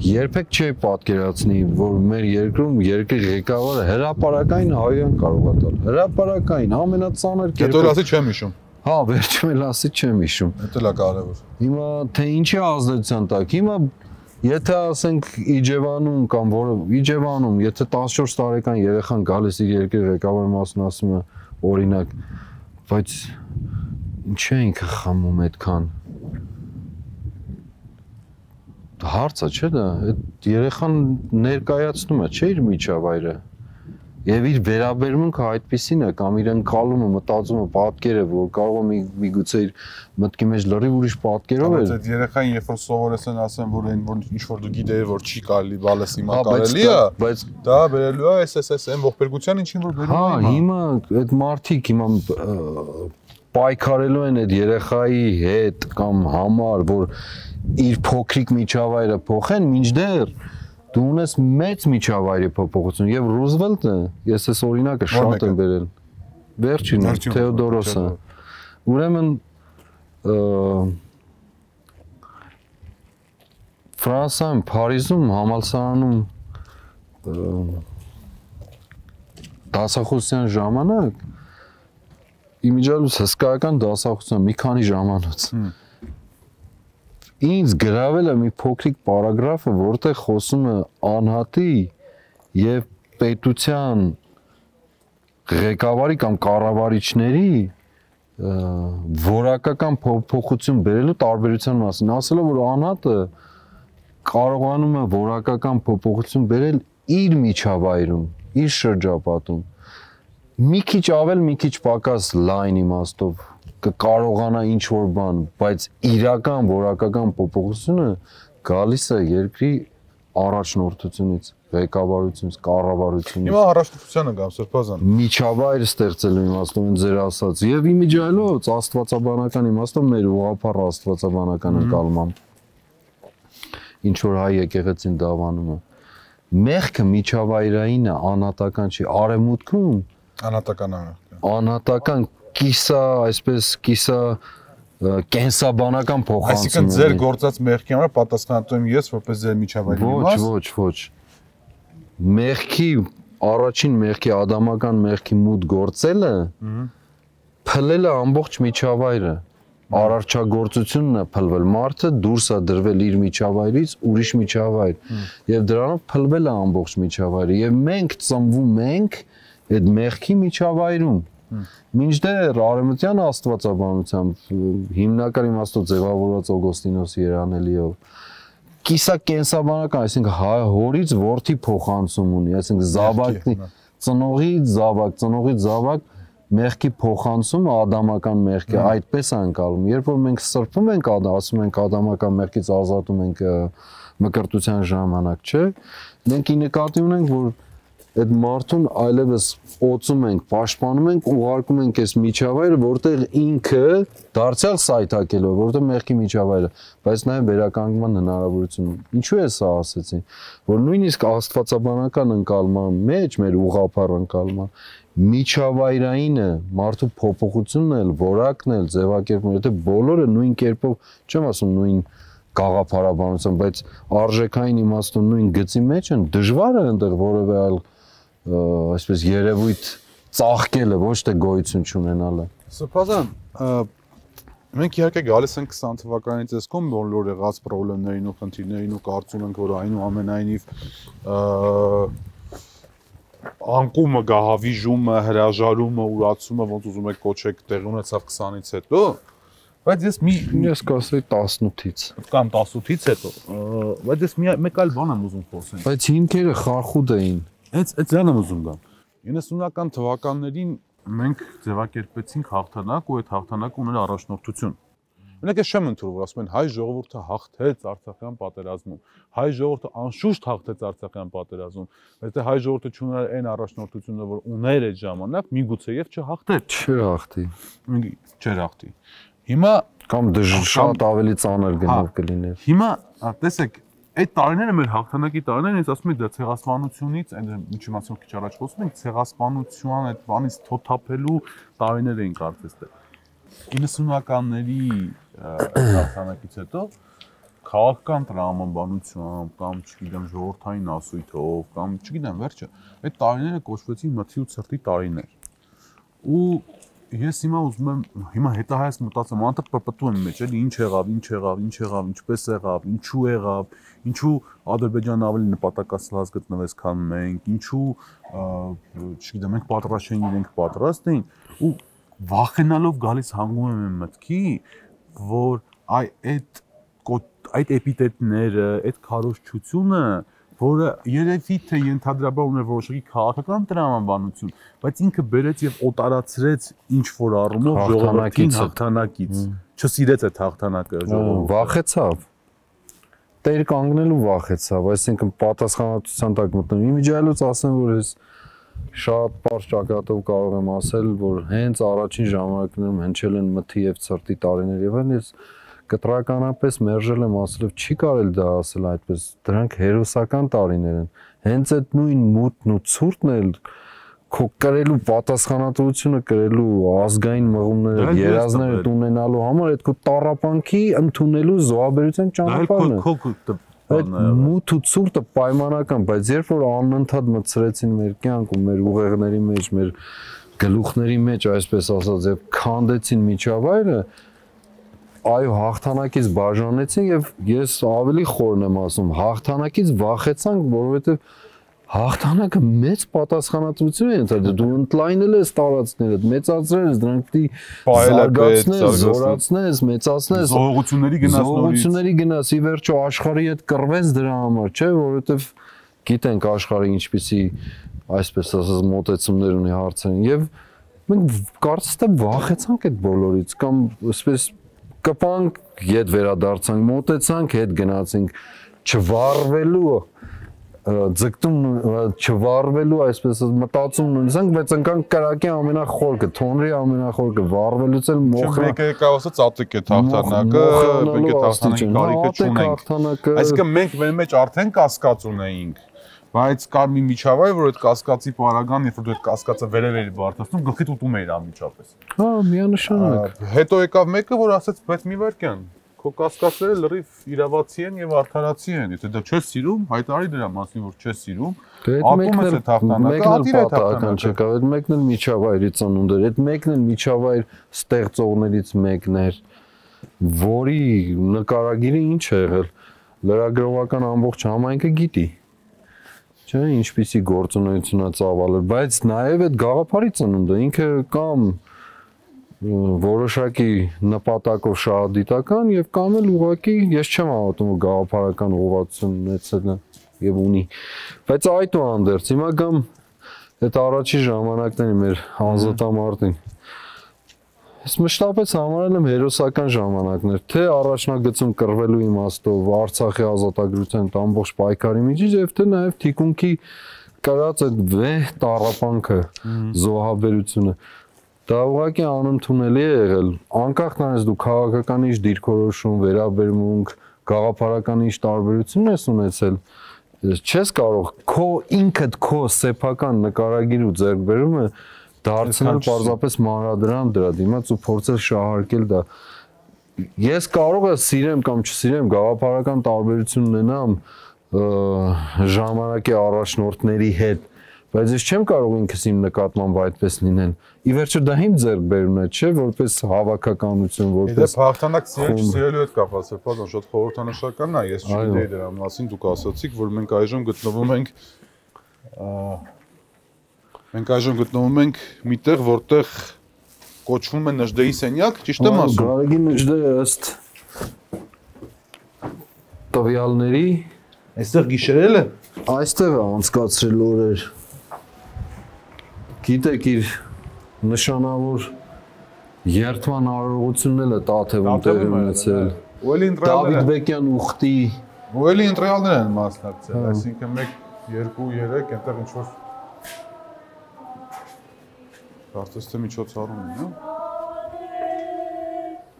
երբեք չէի պատկերացնի, որ մեր երկրում երկրի ղեկավարը հրապարակային հայոյան կարող է տալ։ Հրապարակային, ամենածանր կերպով։ Հետո լասի չեմ հիշում։ Հա, վերջում էլ ասի չեմ հիշում։ Դա էլ է կարևոր։ Հիմա թե ինչի ազդեցության տակ, հիմա եթե ասենք Իջևանում կամ որը Իջևանում, եթե 14 տարեկան երեխան գալիս իր երկրի ղեկավարի մասն ասում է օրինակ, բայց ինչ է ինքը խմում այդքան։ Հարց է, չէ՞ դա, այդ երեխան ներկայացնում է, չէ՞ իր միջավայրը։ Եվ իր վերաբերմունքը այդպիսին է կամ իր ընկալումը, մտածումը, պատկերը, որ կարող է միգուցե իր մտքի մեջ լրիվ ուրիշ պատկերով է։ Այդ երեխային երբ որ սովորեցեն ասեն, որ այն որ ինչ որ դու գիտեիր, որ չի կարելի, բալես հիմա կարելի է, բայց դա բերելու է այս այն ողբերգության ինչին որ բերում է։ Հա, հիմա այդ մարդիկ հիմա պայքարելու են այդ երեխայի հետ կամ համար, որ իր փոքրիկ միջավայրը փոխեն, մինչդեռ դու ունես մեծ միջավայրի փոփոխություն եւ Ռուզվելտը, ես այս օրինակը շատ եմ բերել։ Վերջինը Թեոդորոսը։ Ուրեմն Ֆրանսիայում Փարիզում համալսարանում դասախոսության ժամանակ իմիջիալուց հսկայական դասախոսության մի քանի ժամանոց ինձ գրավել է մի փոքրիկ պարագրաֆը, որտեղ խոսում է անհատի եւ պետության ղեկավարի կամ կառավարիչների որակական փոփոխություն բերելու տարբերության մասին, ասել է, որ անհատը կարողանում է որակական փոփոխություն բերել իր միջավայրում, իր շրջապատում։ Մի քիչ ավել, մի քիչ պակաս լայն իմաստով կկարողանա ինչ-որ բան, բայց իրական որակական փոփոխությունը գալիս է երկրի առաջնորդությունից, ղեկավարությունից, կառավարությունից։ Հիմա առաջնորդությանը գամ Սրբազան։ Միջավայր ստեղծելու իմաստով են ձեր ասած եւ իմիջիալոց աստվածաբանական իմաստով մեր ուղղափառ աստվածաբանական ընկալմամբ ինչ որ հայ եկեղեցին դավանում է։ Մեղքը միջավայրային է, անհատական չի, արևմուտքում անհատական կիսա, այսպես կիսա կենսաբանական փոխանցում։ Այսինքն ձեր գործած մեղքի համար պատասխանատու եմ ես, որպես ձեր միջավայրի մաս։ Ոչ։ Մեղքի առաջին մեղքի ադամական մեղքի մուտ գործելը փլել է ամբողջ միջավայրը։ Արարչագործությունն է փլվել, մարդը դուրս է դրվել իր միջավայրից ուրիշ միջավայր եւ դրանով փլվել է ամբողջ միջավայրը եւ մենք ծնվում ենք այդ մեղքի միջավայրում։ Մինչդեռ արևմտյան աստվածաբանությամբ հիմնական իմաստով ձևավորված Օգոստինոսի երանելիով կիսա կենսաբանական, այսինքն հորից որդի փոխանցում ունի, այսինքն զավակի ծնողից զավակ մեղքի փոխանցումը ադամական մեղքի այդպես է անցալում։ Երբ որ մենք սրբում ենք, ասում ենք ադամական մեղքից ազատում ենք մկրտության ժամանակ, չէ՞։ Մենք ի նկատի ունենք, որ այդ մարդուն այլևս օծում ենք, պաշտպանում ենք, ուղարկում ենք այս միջավայրը, որտեղ ինքը դարձյալ սայթակելով, որտեղ մեղքի միջավայրը, բայց նաև վերականգնման հնարավորություն։ Ինչու է սա ասեցին, որ նույնիսկ աստվածաբանական ընկալման մեջ, մեր ուղղափառ ընկալման միջավայրայինը, մարդու փոփոխությունն էլ, որակն էլ, ձևակերպումը, եթե բոլորը նույն կերպով, չեմ ասում նույն գաղափարաբանությամբ, բայց արժեքային իմաստով նույն գծի մեջ են, դժվար է այնտեղ որևէ այլ այսպես երևույթ ծաղկելը, ոչ թե գոյություն չունենալը։ Սրբազան, Մենք իհարկե գալիս ենք 20 թվականի տեսքով բոլոր եղած խնդիրներին ու խնդիրներին ու կարծում ենք, որ այնուամենայնիվ անկումը, գահավիժումը, հրաժարումը, ուրացումը, ոնց ուզում եք կոչեք, տեղի ունեցավ 20-ից հետո, բայց ես կասեի 18-ից կամ 18-ից հետո, բայց ես մեկ այլ բան եմ ուզում խոսել։ Բայց հիմքերը խարխուտ էին։ Այդ դրան եմ ուզում գամ։ 90-ական թվականներին մենք ձևակերպեցինք հաղթանակ ու այդ հաղթանակը ուներ առաջնորդություն։ Մենակ ես չեմ ընդունում, որ ասում են հայ ժողովուրդը հաղթեց Արցախյան պատերազմում, հայ ժողովուրդը անշուշտ հաղթեց Արցախյան պատերազմում, բայց դե հայ ժողովուրդը չուներ այն առաջնորդությունը, որ ուներ այդ ժամանակ, միգուցե եւ չհաղթեց։ Չէր հաղթի։ Հիմա կամ շատ ավելի ծանր գնով կլիներ։ Հիմա տեսեք, այդ տարիները մեր հաղթանակի տարիներն ես ասում եմ դա ցեղասպանությունից, այդ ինչի մասով քիչ առաջ խոսում ենք, ցեղասպանության այդ բանից թոթափելու տարիներ էին կարծես թե 90-ականների հաղթանակից հետո քաղաքական տրամաբանությամբ կամ չգիտեմ ժողովրդային ասույթով կամ չգիտեմ վերջը այդ տարիները կոչվեցին մթի ու ցրտի տարիներ ու ես հիմա ուզում եմ հիմա հետահայաց մտածեմ անտը պպտում եմ մեջ էլի ինչ եղավ ինչպես եղավ ինչու եղավ ինչու Ադրբեջանը ավելի նպատակասլաց գտնվեց քան մենք ինչու չգիտեմ մենք պատրաստ չենք իրենք պատրաստ էին ու վախենալով գալիս հանգում եմ մտքի որ այդ էպիտետները այդ քարոզչությունը որը երևի թե ենթադրաբար ուներ որոշակի քաղաքական տրամաբանություն, բայց ինքը բերեց եւ օտարացրեց ինչ որ առումով ժողովրդին հաղթանակից, չսիրեց այդ հաղթանակը ժողովուրդը։ Վախեցավ։ Տեր կանգնելու վախեցավ, այսինքն պատասխանատվության տակ մտնում։ Իմիջիայլոց ասեմ, որ ես շատ པարզ ճակատով կարող եմ ասել, որ հենց առաջին ժամանակներում հնչել են մթի եւ ցրտի տարիներ եւ այլն, ես կտրականապես մերժել եմ ասելով չի կարելի դա ասել այդպես դրանք հերոսական տարիներ են հենց այդ նույն մութն ու ցուրտն էլ քո կրելու պատասխանատվությունը կրելու ազգային մղումները երազները ունենալու համար այդ քո տառապանքի ընդունելու զոհաբերության ճանապարհն է այդ մութ ու ցուրտը պայմանական բայց երբ որ անընդհատ մտցրեցին մեր կյանք ու մեր ուղեղների մեջ մեր գլուխների մեջ այսպես ասած եւ քանդեցին միջավայրը այո հաղթանակից բաժանեցին եւ ես ավելի խորն եմ ասում հաղթանակից վախեցանք որովհետեւ հաղթանակը մեծ պատասխանատվություն է ընտրել դու ընդլայնել ես տարածքներդ մեծացրել ես դրանք պիտի զարգացնես զորացնես մեծացնես զողողությունների գնաս ի վերջո աշխարհի հետ կռվես դրա համար չէ որովհետեւ գիտենք աշխարհը ինչպիսի այսպես ասած մոտեցումներ ունի հարցերին եւ մենք կարծես թե վախեցանք այդ բոլորից կամ այսպես կպանք, ետ վերադարձանք, մոտեցանք, հետ գնացինք, չվարվելու, ձգտում չվարվելու, այսպես մտածում նույնիսկ, բայց ընկանք կրակի ամենախորքը, թոնրի ամենախորքը, վարվելուց էլ մոխրը։ Մեկը եկավ ասա ծածիկ է հաղթանակը, մենք այդ հաղթանակի կարիքը չունենք։ Այսինքն մենք մեր մեջ արդեն կասկած ունեինք, բայց կար մի միջավայր, որ այդ կասկածի պարագան, երբ որ դու այդ կասկածը վերև էիր բարձրացնում, գլխիդ ուտում էիր անմիջապես։ Հա, միանշանակ։ Հետո եկավ մեկը, որ ասաց, բայց մի վայրկյան, քո կասկածները լրիվ իրավացի են եւ արդարացի են։ Եթե դու չես սիրում, հայտարարի դրա մասին, որ չես սիրում, ատում ես այդ հաղթանակը, ատիր այդ հաղթանակը։ Այդ մեկն էլ միջավայրի ծնունդ էր, այդ մեկն էլ միջավայր ստեղծողներից մեկն էր, որի նկարագիրը ինչ է եղել, լրագրողական ամբողջ համայնքը գիտի։ Չէ, ինչպիսի գործունեություն է ծավալել, բայց նաև այդ գաղափարի ծնունդը ինքը կամ որոշակի նպատակով շահադիտական եւ կամ էլ ուղղակի ես չեմ հավատում որ գաղափարական ուղղվածություն ունեցել է եւ ունի, բայց այդուհանդերձ հիմա կամ այդ առաջի ժամանակների մեր անզատամարտին ես մշտապես համարել եմ հերոսական ժամանակներ, թե առաջնագծում կռվելու իմաստով, Արցախի ազատագրության ամբողջ պայքարի միջից եւ թե նաեւ թիկունքի կրած այդ վեհ տառապանքը, զոհաբերությունը դա ուղղակի անընդունելի է եղել, անկախ նրանից դու քաղաքական ինչ դիրքորոշում, վերաբերմունք, գաղափարական ինչ տարբերություն ես ունեցել, չես կարող քո ինքդ քո սեփական նկարագիր ու ձեռքբերումը դարձնել պարզապես մանրադրամ դրա դիմաց ու փորձել շահարկել դա ես կարող եմ սիրեմ կամ չսիրեմ գաղափարական տարբերություն ունենամ ժամանակի առաջնորդների հետ բայց ես չեմ կարող ինքս իմ նկատմամբ այդպես լինել։ Ի վերջո դա իմ ձեռքբերումն է, չէ, որպես հավաքականություն, որպես հաղթանակ սիրելու հետ կապված է, բազան շատ խորհրդանշական է, ես չգիտեի դրա մասին, դուք ասացիք, որ մենք այժմ գտնվում ենք միտեղ, որտեղ կոչվում է Նժդեի սենյակ, ճիշտ եմ ասում։ Գարեգին Նժդեը ըստ տվյալների այստեղ գիշերել է։ Այստեղ է անցկացրել օրեր։ Գիտեք իր նշանավոր երթման արարողությունն է Տաթևում տեղի ունեցել։ Դավիթ Բեկյան ուխտի ու էլի ընտրյալներ են մասնակցել, այսինքն 1, 2, 3 այնտեղ ինչ որ կարծես թե միջոցառում է, հա։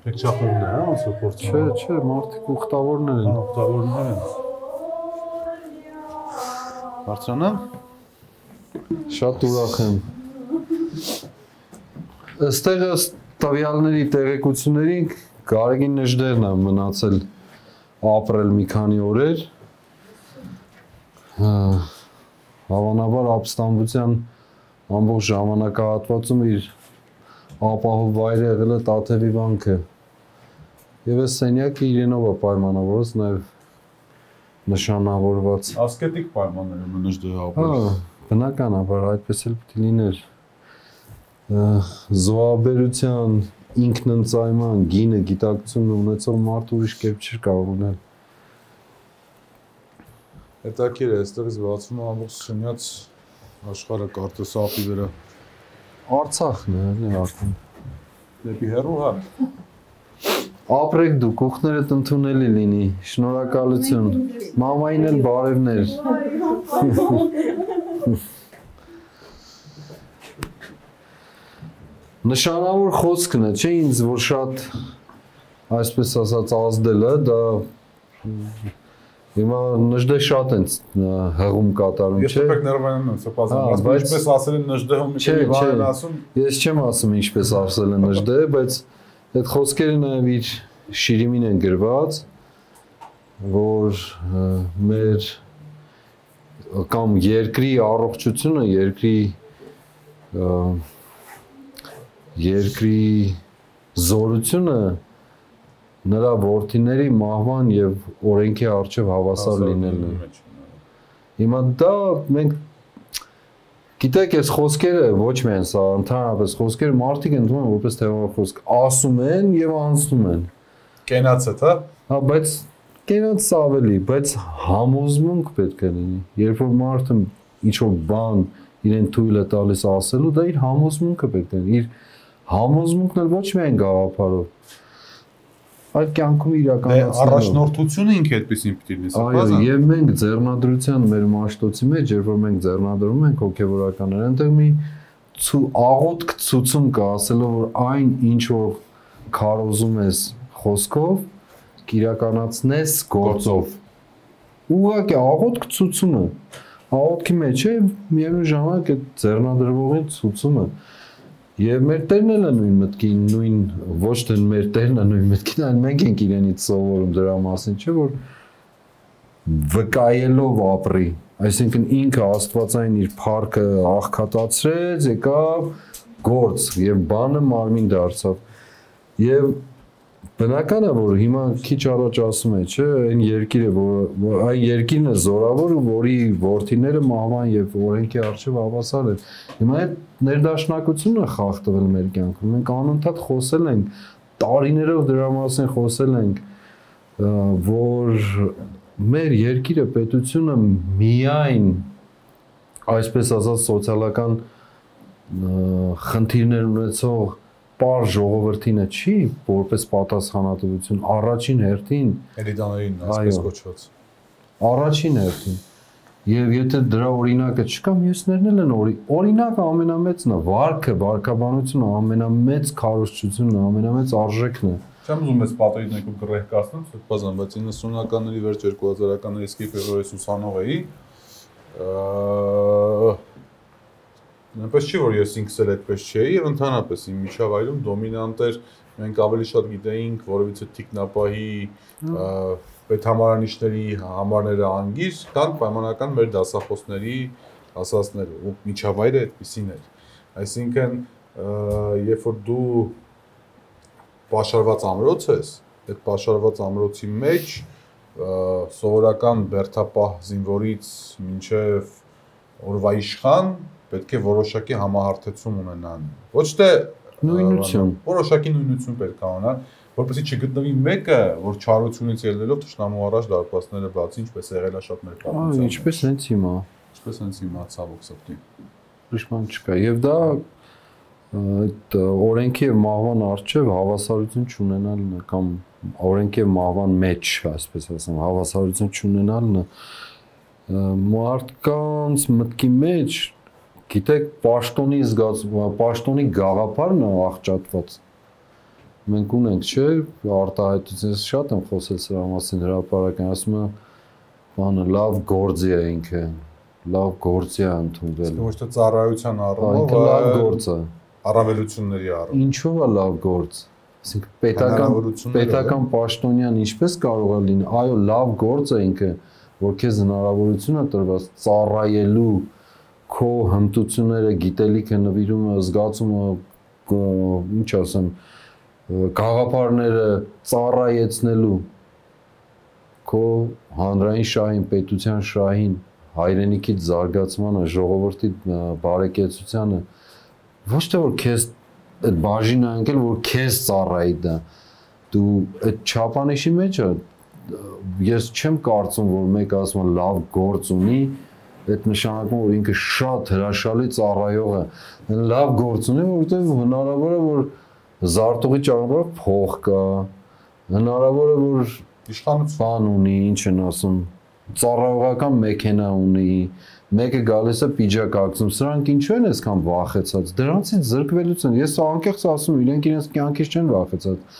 Փեքչախներն է, հա, ոնց որ փորձում։ Չէ, մարդիկ ուխտավորներ են։ Ուխտավորներ են։ Բարձրանա։ Շատ ուրախ եմ։ Այստեղ տվյալների տեղեկությունների Գարեգին Նժդերն է մնացել ապրել մի քանի օրեր։ Հավանաբար ապստամբության ամբողջ ժամանակահատվածում իր ապահով վայրը եղել է Տաթևի վանքը։ Եվ այս սենյակը իրենով է պայմանավորված, նաև նշանավորված։ Ասկետիկ պայմաններում է Նժդեը ապրել։ Բնականաբար այդպես էլ պետք է լիներ։ Զոհաբերության, ինքնընծայման, գինը, գիտակցությունը ունեցող մարդ ուրիշ կերպ չի կարող ունել։ Հետաքրքիր է, այստեղից բացվում է ամբողջ շնյաց աշխարհը կարծես ափի վրա։ Արցախն է, էլի արդեն։ Դեպի հեռու, հա։ Ապրեք դուք, ուխներդ ընդունելի լինի, շնորհակալություն, մամային էլ բարևներ։ Նշանավոր խոսքն է, չէ, ինձ որ շատ, այսպես ասած, ազդել է, դա հիմա Նժդե շատ են հղում կատարում, չէ։ Ես ուրբեք ներվայանում եմ, սպասում, ինչպես ասել են Նժդեհում մի քանի բան են ասում։ Ես չեմ ասում ինչպես ասել են Նժդե, բայց այդ խոսքերը նաև իր շիրիմին են գրված, որ մեր կամ երկրի առողջությունը, երկրի զորությունը նրա որդիների մահվան եւ օրենքի առջև հավասար լինելն է։ Հիմա դա մենք գիտեք, այս խոսքերը ոչ միայն սա, ընդհանրապես խոսքերը մարդիկ ընդունում են որպես թեորetical խոսք, ասում են եւ անցնում են։ Կենացդ, հա։ Հա, բայց կենացը ավելի, բայց համոզմունք պետք է լինի։ Երբ որ մարդը ինչ-որ բան իրեն թույլ է տալիս ասելու, դա իր համոզմունքը պետք է լինի։ Իր համոզմունքն էլ ոչ միայն գաղափարով, այլ կյանքում իրականացնելով։ Առաջնորդությունը ինքը այդպեսին պիտի լինի, սա բազա։ Այո, եւ մենք ձեռնադրության մեր մաշտոցի մեջ, երբ որ մենք ձեռնադրում ենք հոգեվորականներ, այնտեղ մի աղոթք ցուցում կա, ասելով որ այն ինչ որ քարոզում ես խոսքով, կիրականացնես գործով։ Ուղղակի աղոթք ցուցումը։ Աղոթքի մեջ է միևնույն ժամանակ այդ ձեռնադրվողի ցուցումը։ Եվ մեր տերն էլ է նույն մտքի, նույն ոչ թե մեր տերն է նույն մտքին, այլ մենք ենք իրենից սովորում դրա մասին, չէ՞ որ վկայելով ապրի, այսինքն ինքը աստվածային իր փառքը աղքատացրեց, եկավ գործ եւ բանը մարմին դարձավ։ Եվ բնական է որ հիմա քիչ առաջ ասում է, չէ, այն երկիրը, որ այն երկիրն է զորավոր, որի որդիները մահվան եւ օրենքի առջև հավասար են։ Հիմա այդ ներդաշնակությունը խախտվել մեր կյանքում։ Մենք անընդհատ խոսել ենք, տարիներով դրա մասին խոսել ենք, որ մեր երկիրը, պետությունը միայն այսպես ասած սոցիալական խնդիրներ ունեցող պար ժողովրդինը չի, որպես պատասխանատվություն, առաջին հերթին էլիտաներին, այսպես կոչված։ Առաջին հերթին։ Եվ եթե դրա օրինակը չկա, մյուսներն էլ են օրինակը ամենամեծն է, վարքը, վարքաբանությունը ամենամեծ քարոզչությունն է, ամենամեծ արժեքն է։ Չեմ ուզում ես պատերին եկու գրեհ կասնեմ, բազան, բայց 90-ականների վերջ 2000-ականների սկիզբ երբ ուսանող էի, այնպես չի որ ես ինքս էլ այդպես չէի եւ ընդհանրապես իմ միջավայրում դոմինանտ էր, մենք ավելի շատ գիտեինք որովհետեւ տիկնապահի պետհամարանիշների համարները անգիր, քան պայմանական մեր դասախոսների ասածները, ու միջավայրը այդպեսին էր։ Այսինքն, երբ որ դու պաշարված ամրոց ես, այդ պաշարված ամրոցի մեջ սովորական բերդապահ զինվորից մինչև օրվա իշխան պետք է որոշակի համահարթեցում ունենան։ Ոչ թե նույնություն, որոշակի նույնություն պետք է ունենան, որպեսզի չգտնվի մեկը, որ չարությունից ելնելով թշնամու առաջ դարպասները բացի, ինչպես եղել է շատ մեր պատմությամբ։ Ինչպես հենց հիմա։ Ինչպես հենց հիմա ցավոք սրտի։ Ուրիշ բան չկա։ Եվ դա այդ օրենքի եւ մահվան առջև հավասարություն չունենալն է կամ օրենքի եւ մահվան մեջ, այսպես ասեմ, հավասարություն չունենալն է մարդկանց մտքի մեջ, գիտեք, պաշտոնի գաղափարն է աղճատված։ Մենք ունենք, չէ, արտահայտությունից շատ եմ խոսել սրա մասին հրապարակային, ասում եմ, բանը լավ գործ է ինքը, լավ գործ է ընդունվել։ Ոչ թե ծառայության առումով, լավ գործ է։ Առավելությունների առումով։ Ինչով է լավ գործ։ Այսինքն պետական պաշտոնյան ինչպես կարող է լինել, այո, լավ գործ է ինքը, որ քեզ հնարավորություն է տրված ծառայելու քո հմտությունները, գիտելիքը նվիրում է, զգացումը, ինչ ասեմ, գաղափարները ծառայեցնելու քո հանրային շահին, պետության շահին, հայրենիքից զարգացմանը, ժողովրդի բարեկեցությանը, ոչ թե որ քեզ այդ բաժինը ընկել, որ քեզ ծառայի դա, դու այդ չափանիշի մեջ ես չեմ կարծում, որ մեկը ասում է լավ գործ ունի, այդ նշանակում որ ինքը շատ հրաշալի ծառայող է, լավ գործ ունի, որովհետև հնարավոր է որ զարտուղի ճանապարհով փող կա, հնարավոր է որ իշխանություն ունի, ինչ են ասում, ծառայողական մեքենա ունի, մեկը գալիս է պիջակ ակցում, սրանք ինչու են այսքան վախեցած, դրանցից զրկվելուց են, ես անկեղծ ասում, իրենք իրենց կյանքից չեն վախեցած,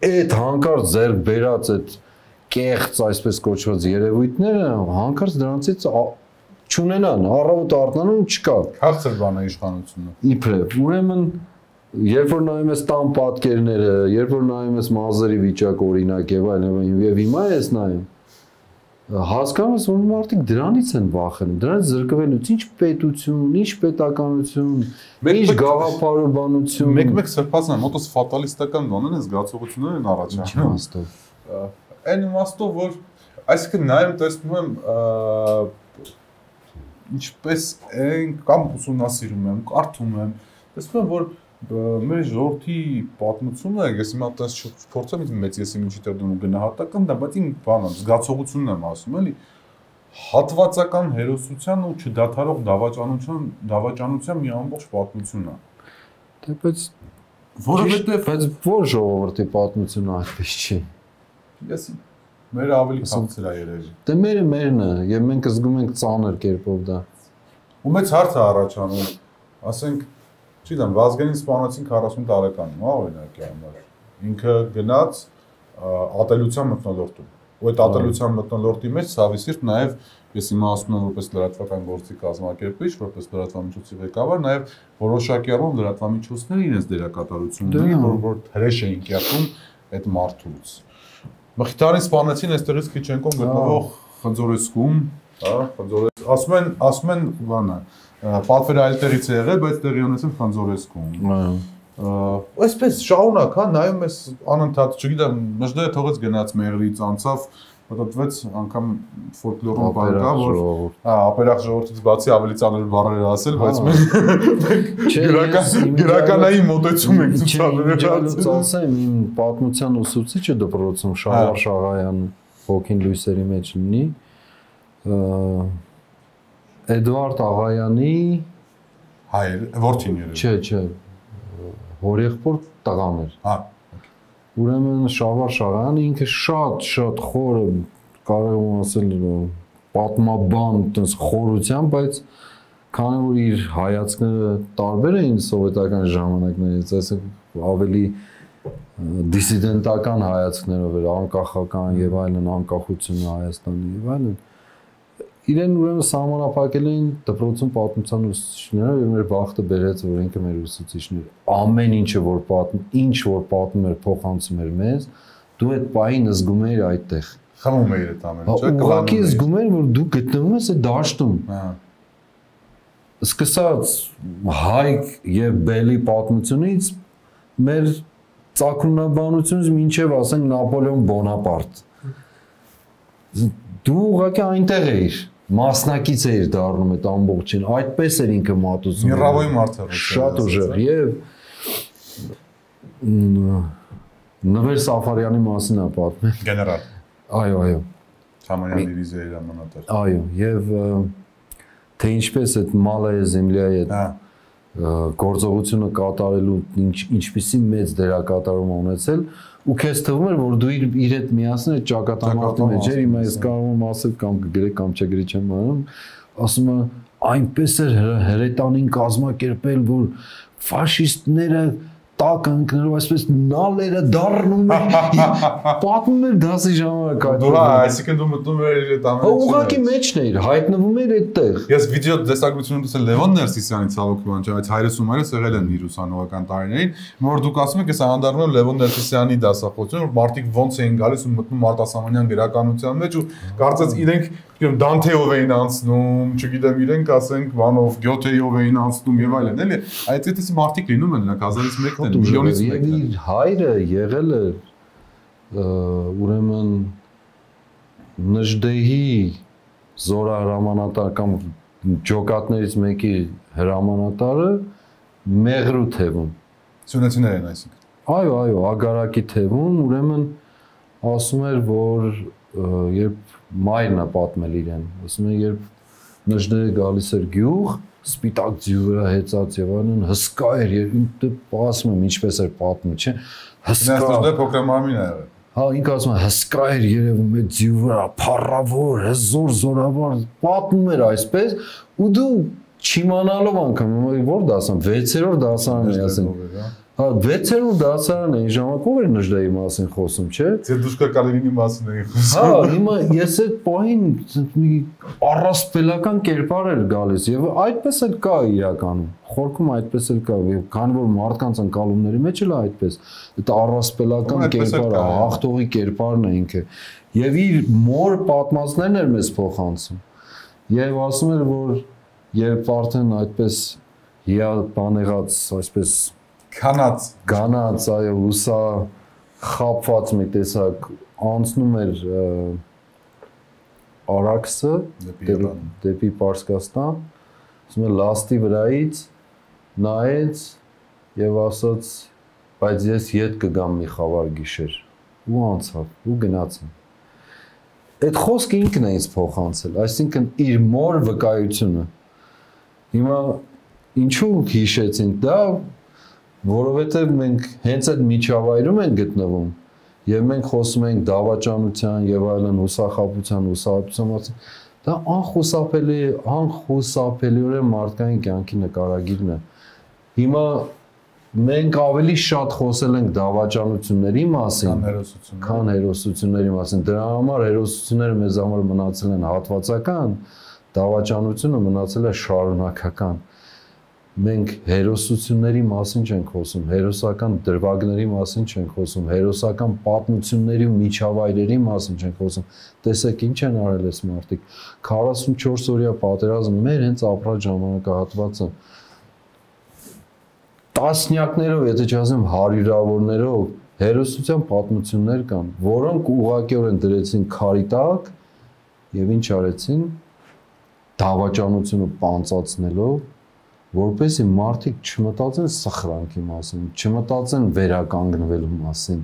այդ հանկարծ ձեռք բերած այդ կեղծ այսպես կոչված երևույթները, հանկարծ դրանցից չունենան, առավոտ արթնանում չկա։ Քաղցր բան է իշխանությունը։ Իբրև, ուրեմն երբ որ նայում ես տան պատկերները, երբ որ նայում ես մազերի վիճակը օրինակ եւ այլն, եւ հիմա ես նայում, հասկանում ես, որ մարդիկ դրանից են վախենում, դրանից զրկվելուց, ինչ պետություն, ինչ պետականություն, ինչ գաղափարաբանություն։ Մեկ սրբազան է, մոտս ֆատալիստական բան են, զգացողություններ են առաջանում։ Այն իմաստով, որ այսինքն նայում տեսնում եմ ինչպես են կամ ուսումնասիրում եմ, կարդում եմ, տեսնում եմ, որ մեր ժողովրդի պատմությունը, ես հիմա տես չփորձեմ մեծ եսի ինչի տեղ դնում գնահատական, դա բայց իմ բանը, զգացողությունն եմ ասում, էլի հատվածական հերոսության ու չդադարող դավաճանության մի ամբողջ պատմություն է։ Դե բայց որ ժողովրդի պատմությունը այդպես չի։ Ես մեր ավելի քաղցր է երևի։ Դե մերն է, եւ մենք զգում ենք ծանր կերպով դա։ Ու մեծ հարց է առաջանում, ասենք, չգիտեմ, Վազգենին սպանեցին 40 տարեկանին, հա, օրինակի համար։ Ինքը գնաց ատելության մթնոլորտում։ Ու այդ ատելության մթնոլորտի մեջ ցավի սիրտ նաեւ ես հիմա ասում եմ որպես լրատվական գործի կազմակերպիչ, որպես լրատվամիջոցի ղեկավար, նաեւ որոշակի առումով լրատվամիջոցները իրենց դերակատարություն ունեն, որ հրեշ էին կերտում այդ մարդուց։ Մխիթարին սպանեցին այստեղից Քիչենկոն գտնվող Խնձորեսկում, հա, ասում են բանը, պատվերը այլ տեղից է եղել, բայց տեղի ունեցել Խնձորեսկում։ Այսպես շարունակ, հա, նայում ես անընդհատ, չգիտեմ, Մժդերը թողեց գնաց Մեղրիից անցավ, պատտվեց անգամ ֆոլկլորում բան կա, որ ապերախ ժողովրդից բացի ավելի ծանր բառեր ասել, բայց մենք գրականային մոտեցում ենք ցուցադրել։ Ասեմ, իմ պատմության ուսուցիչը դպրոցում Շավար Շաղայանը հոգին լույսերի մեջ լինի, Էդվարդ Աղայանի հայր, որդին երևի։ Չէ, հորեղբոր տղան էր։ Հա։ Ուրեմն Շավար Շաղայանը ինքը շատ խորը, կարող եմ ասել, պատմաբան, այդպես խորությամբ, բայց քանի որ իր հայացքները տարբեր էին սովետական ժամանակներից, այսինքն ավելի դիսիդենտական հայացքներով էր, անկախական եւ այլն, անկախությունը Հայաստանի եւ այլն, իրեն ուրեմն սահմանափակել էին դպրոցում պատմության ուսուցիչները եւ մեր բախտը բերեց, որ ինքը մեր ուսուցիչն էր, ամեն ինչը որ պատմում էր, փոխանցում էր մեզ, դու այդ պահին զգում էիր այդտեղ, խմում էիր այդ ամենը, չէ՞, ուղղակի զգում էիր, որ դու գտնվում ես այդ դաշտում, սկսած Հայք եւ Բելի պատմությունից մեր ծագումնաբանությունից մինչեւ ասենք Նապոլեոն Բոնապարտ դու ուղղակի այնտեղ էիր մասնակից էիր դառնում այդ ամբողջին այդպես էր ինքը մատուցում Միրավոյի մարդը շատ ուժեղ եւ Նվեր Սաֆարյանի մասին է պատմել գեներալ այո Թամանյան դիվիզիայի հրամանատար այո եւ թե ինչպես այդ մալայե զեմլիայի այդ գործողությունը կատարելու ինչպիսի մեծ դերակատարում ունեցել ու քեզ թվում էր որ դու իր հետ միասին այդ ճակատամարտի մեջ ես հիմա ես կարող եմ ասել կամ գրել կամ չգրի չեմ անում ասում եմ այնպես էր հրետանին կազմակերպել որ ֆաշիստները տակ ընկներով այսպես նալերը դառնում են պատմում էր դասի ժամանակ այդ դու այսինքն դու մտնում ես այդ ամենը ուղղակի մեջն էր հայտնվում էր այդտեղ ես վիդեո տեսագրությունում տեսել Լևոն Ներսիսյանի ցավոք բան չէ այդ 50-ը եղել են իր ուսանողական տարիներին որ դուք ասում եք ես անդառնում եմ Լևոն Ներսիսյանի դասախոսություն որ մարդիկ ոնց էին գալիս ու մտնում Մարտասամանյան գրականության մեջ ու կարծես իրենք Դանթեով էին անցնում, չգիտեմ իրենք ասենք բանով Գյոթեով էին անցնում եւ այլն, էլի, այդպես մարդիկ լինում են, նրանք 1001-ն են, միլիոնից մեկն են։ Իր հայրը եղել է ուրեմն Նժդեհի զորահրամանատար կամ ջոկատներից մեկի հրամանատարը Մեղրու թևում։ Սյունեցիներ են այսինքն։ Այո, Ագարակի թևում, ուրեմն ասում էր, որ երբ մայրն է պատմել իրեն, ասում է երբ Նժդեհը գալիս էր գյուղ, սպիտակ ձյու վրա հեծած եւ այլն հսկա էր եւ ասում եմ ինչպես էր պատմում, չէ՞, հսկա։ Նժդեհը փոքրամամին է եղել։ Հա, ինքը ասում է հսկա էր երևում այդ ձյու վրա, փառավոր, հզոր, զորավոր, պատմում էր այսպես ու դու չիմանալով անգամ որ դասան 6-րդ դասարան է ասեն։ Հա 6-րդ դասարան է ժամանակ ով էր Նժդեհի մասին խոսում, չէ՞։ Ձերդուշկա Կալինինի մասին էին խոսում։ Հա, հիմա ես այդ պահին մի առասպելական կերպար էր գալիս եւ այդպես էլ կա իրականում։ Խորքում այդպես էլ կա, քանի որ մարդկանց ընկալումների մեջ էլ է այդպես։ Այդ առասպելական կերպարը, հաղթողի կերպարն է ինքը։ Եվ իր մոր պատմածներն էր մեզ փոխանցում։ Եվ ասում էր որ երբ արդեն այդպես հիա բանեղած այսպես Գանած, այո, ուսա խապված մի տեսակ անցնում էր Արաքսը դեպի Պարսկաստան, ասում է լաստի վրայից նայեց եւ ասաց, բայց ես ետ կգամ մի խավար գիշեր ու անցավ ու գնացին։ Այդ խոսքը ինքն է ինձ փոխանցել, այսինքն իր մոր վկայությունը։ Հիմա ինչու հիշեցին դա որովհետև մենք հենց այդ միջավայրում ենք գտնվում եւ մենք խոսում ենք դավաճանության եւ այլն հուսախաբության, հուսահատության մասին, դա անխուսափելիորեն մարդկային կյանքի նկարագիրն է։ Հիմա մենք ավելի շատ խոսել ենք դավաճանությունների մասին, քան հերոսությունների մասին։ Դրա համար հերոսությունները մեզ համար մնացել են հատվածական, դավաճանությունը մնացել է շարունակական։ Մենք հերոսությունների մասին չենք խոսում, հերոսական դրվագների մասին չենք խոսում, հերոսական պատմությունների ու միջավայրերի մասին չենք խոսում։ Տեսեք ինչ են արել այս մարդիկ։ 44 օրյա պատերազմը մեր հենց ապրած ժամանակահատվածը տասնյակներով, եթե չասեմ հարյուրավորներով հերոսության պատմություններ կան, որոնք ուղղակիորեն դրեցին քարի տակ եւ ինչ արեցին դավաճանությունը պանծացնելով որպեսզի մարդիկ չմտածեն սխրանքի մասին, չմտածեն վերականգնվելու մասին,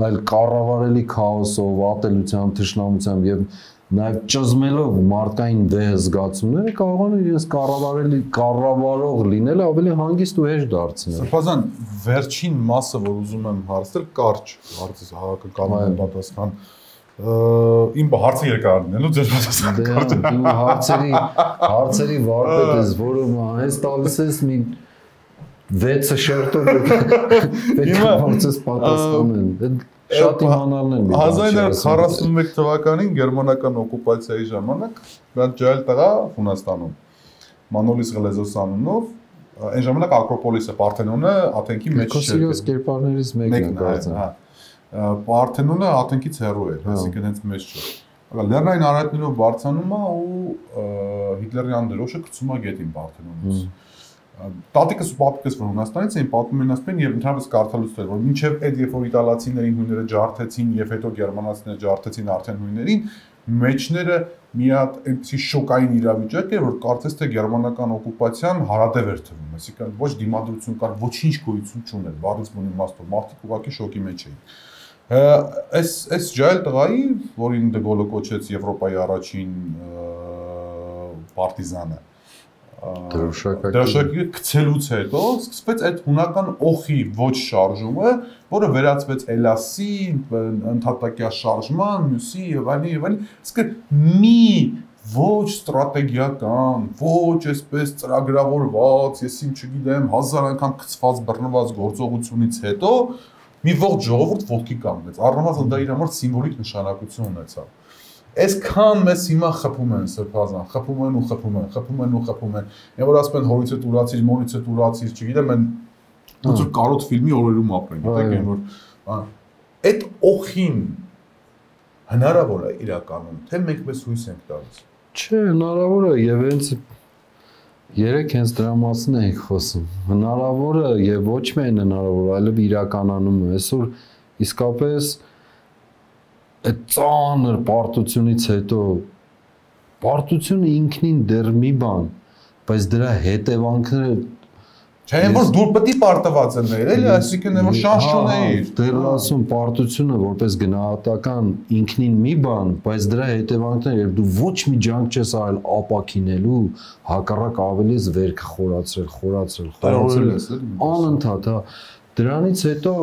այլ կառավարելի քաոսով, ատելությամբ, թշնամությամբ եւ նաեւ ճզմելով մարդկային վեհ զգացումները կարող են իրենց կառավարող լինել ավելի հանգիստ ու հեշտ դարձնել։ Սրբազան վերջին մասը, որ ուզում եմ հարցնել, կարճ, հարցը հավաքական պատասխան իմ հարցը երկար լինելու ձեր պատասխանը կարճ է։ Դու հարցերի վարպետ ես, որը հենց տալիս ես մի 6 շերտով պետք է հարցես պատասխանել։ Շատ իմանալն են։ 1941 թվականին գերմանական օկուպացիայի ժամանակ բան ջայլ տղա Հունաստանում Մանոլիս Գլեզոս անունով այն ժամանակ Ակրոպոլիսը Պարթենոնը Աթենքի մեջ չէր։ Քոսիրոս կերպարներից մեկն է կարծեմ։ Պարթենոնը Աթենքից հեռու էր, այսինքն հենց մեջ չէր։ Լեռնային արահետներով բարձանում է ու Հիտլերյան դրոշը գցում է գետին Պարթենոնից։ Տատիկս ու պապիկս որ Հունաստանից էին պատմում են ասեն եւ ընդհանրապես կարդալուց էր որ մինչեւ այդ երբ որ իտալացիներին հույները ջարդեցին եւ հետո գերմանացիները ջարդեցին արդեն հույներին մեջները մի հատ այնպեսի շոկային իրավիճակ էր որ կարծես թե գերմանական օկուպացիան հարատև էր թվում այսինքն ոչ դիմադրություն կար ոչինչ գոյություն չուներ բառից բուն իմաստով մարդիկ ուղղակի շոկի մեջ էին այս ջայլ տղայի որին դե գոլը կոչեց Եվրոպայի առաջին պարտիզանը դրոշակը գցելուց հետո սկսվեց այդ հունական օխի ոչ շարժումը, որը վերածվեց էլասի, ընդհատակյա շարժման, մյուսի եւ այլն, իսկ մի ոչ ստրատեգիական, ոչ այսպես ծրագրավորված, ես ինչ չգիտեմ, 1000 անգամ գծված բռնված գործողությունից հետո մի ողջ ժողովուրդ ոտքի կանգնեց։ Առնվազն դա իր համար սիմվոլիկ նշանակություն ունեցավ։ Այսքան մեզ հիմա խփում են Սրբազան, խփում են ու խփում են, խփում են ու խփում են։ Եվ որ ասում են հորից է տուրացիր, մորից է տուրացիր, չգիտեմ, են ոնց որ կարոտ ֆիլմի օրերում ապրեն, գիտեք, այն որ այդ օխին հնարավոր է իրականում, թե մենք մեզ հույս ենք տալիս։ Չէ, հնարավոր է եւ հենց երեք հենց դրա մասին ենք խոսում։ Հնարավոր է եւ ոչ միայն հնարավոր, այլև իրականանում է։ Այսօր իսկապես այդ ծանր պարտությունից հետո պարտությունը ինքնին դեռ մի բան, բայց դրա հետևանքները չէ, որ դուր պետք է պարտված լիներ, էլի, այսինքն որ շանս չունեիր։ Դեռ ասում պարտությունը որպես գնահատական ինքնին մի բան, բայց դրա հետևանքները երբ դու ոչ մի ջանք չես արել ապակինելու, հակառակ ավելի ես վերքը խորացրել, անընդհատ, հա, դրանից հետո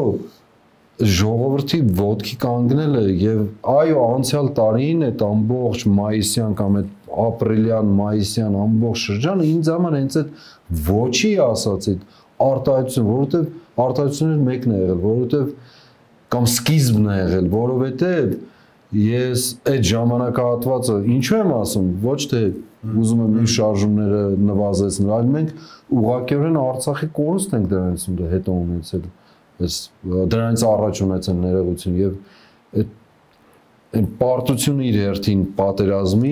ժողովրդի ոտքի կանգնելը եւ այո անցյալ տարին այդ ամբողջ մայիսյան կամ այդ ապրիլյան մայիսյան ամբողջ շրջանը ինձ համար հենց այդ ոչի ասած այդ արտահայտություն, որովհետեւ արտահայտությունն մեկն է եղել, որովհետեւ կամ սկիզբն է եղել, որովհետեւ ես այդ ժամանակահատվածը ինչու եմ ասում, ոչ թե ուզում եմ իր շարժումները նվազեցնել, այլ մենք ուղղակիորեն Արցախի կորուստ ենք դրանից հետո ունեցել դրանից առաջ ունեցել ներողություն եւ այդ պարտությունը իր հերթին պատերազմի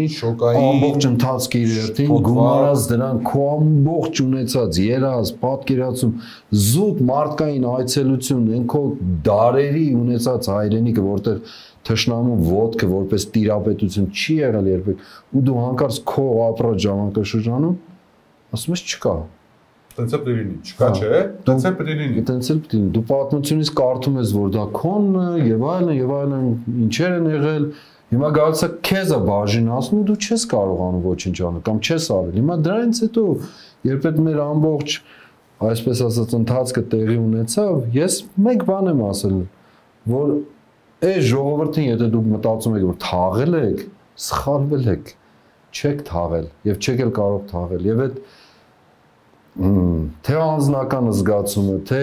ամբողջ ընթացքի իր հերթին գումարած դրան քո ամբողջ ունեցած երազ պատկերացում զուտ մարդկային այցելություն են քո դարերի ունեցած հայրենիքը որտեղ թշնամու ոտքը որպես տիրապետություն չի եղել երբեք ու դու հանկարծ քո ապրած ժամանակաշրջանում ասում ես չկա Տենց է պետք լինի, չկա չէ, տենց է պետք լինի։ Տենց է պետք լինի։ Դու պատմությունից կարդում ես, որ դա քոնն է եւ այլն, ինչեր են եղել։ Հիմա գալիս է քեզ է բաժին ասում ու դու չես կարողանում ոչինչ անել կամ չես արել։ Հիմա դրանից հետո երբ այդ մեր ամբողջ այսպես ասած ընթացքը տեղի ունեցավ, ես մեկ բան եմ ասել, որ այս ժողովրդին եթե դուք մտածում եք, որ թաղել եք, սխալվել եք, չեք թաղել եւ չեք էլ կարող թաղել եւ այդ թե անձնական զգացումը, թե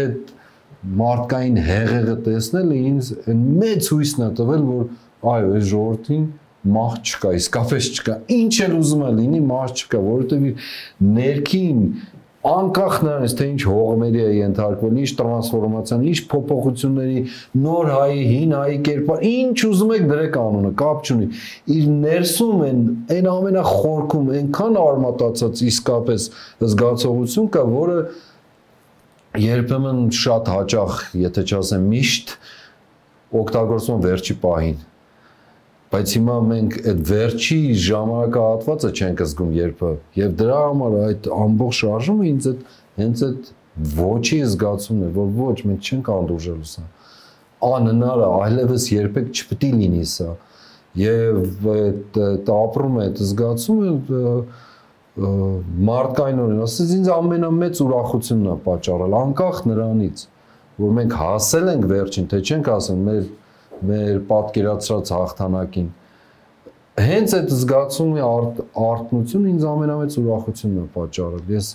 մարդկային հեղեղը տեսնելը ինձ մեծ հույսն է տվել, որ այո, այս ժողովրդին մահ չկա, իսկապես չկա, ինչ էլ ուզում է լինի, մահ չկա, որովհետև ներքին անկախ նրանից, թե ինչ հողմերի է ենթարկվել, ինչ տրանսֆորմացիան, ինչ փոփոխությունների, նոր հայի, հին հայի կերպար, ինչ ուզում եք դրեք անունը, կապ չունի, իր ներսում այն ամենախորքում, այնքան արմատացած իսկապես զգացողություն կա, որը երբեմն շատ հաճախ, եթե չասեմ միշտ, օգտագործվում վերջի պահին, բայց հիմա մենք այդ վերջի ժամանակահատվածը չենք զգում երբը եւ դրա համար այդ ամբողջ շարժումը ինձ հենց այդ ոչի զգացումն է որ ոչ մենք չենք անդուրժելու սա անհնար է այլևս երբեք չպետք է լինի սա եւ այդ ապրում է այդ զգացումը մարդկայնորեն ասես ինձ ամենամեծ ուրախությունն է պատճառել անկախ նրանից որ մենք հասել ենք վերջին թե չենք հասել մեր պատկերացրած հաղթանակին հենց այդ զգացումի արտնությունը ինձ ամենամեծ ուրախությունն է պատճառել ես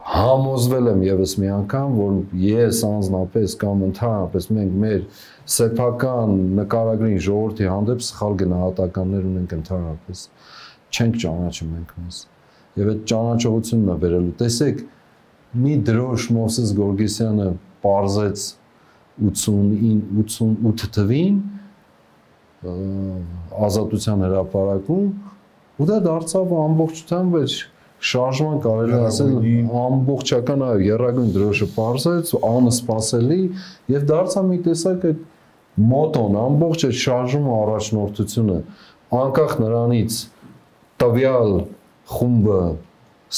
համոզվել եմ եւս մի անգամ որ ես անձնապես կամ ընդհանրապես մենք մեր սեփական նկարագրին ժողովրդի հանդեպ սխալ գնահատականներ ունենք ընդհանրապես չենք ճանաչում մենք մեզ եւ այդ ճանաչողությունն է վերելու տեսեք մի դրոշ Մովսես Գորգեսյանը պարզեց 88 թվին ազատության հրապարակում ու դա դարձավ ամբողջությամբ էր շարժման կարելի ասել ամբողջական այո եռագույն դրոշը պարզեց անսպասելի եւ դարձավ մի տեսակ այդ մոտոն ամբողջ այդ շարժումը առաջնորդությունը անկախ նրանից տվյալ խումբը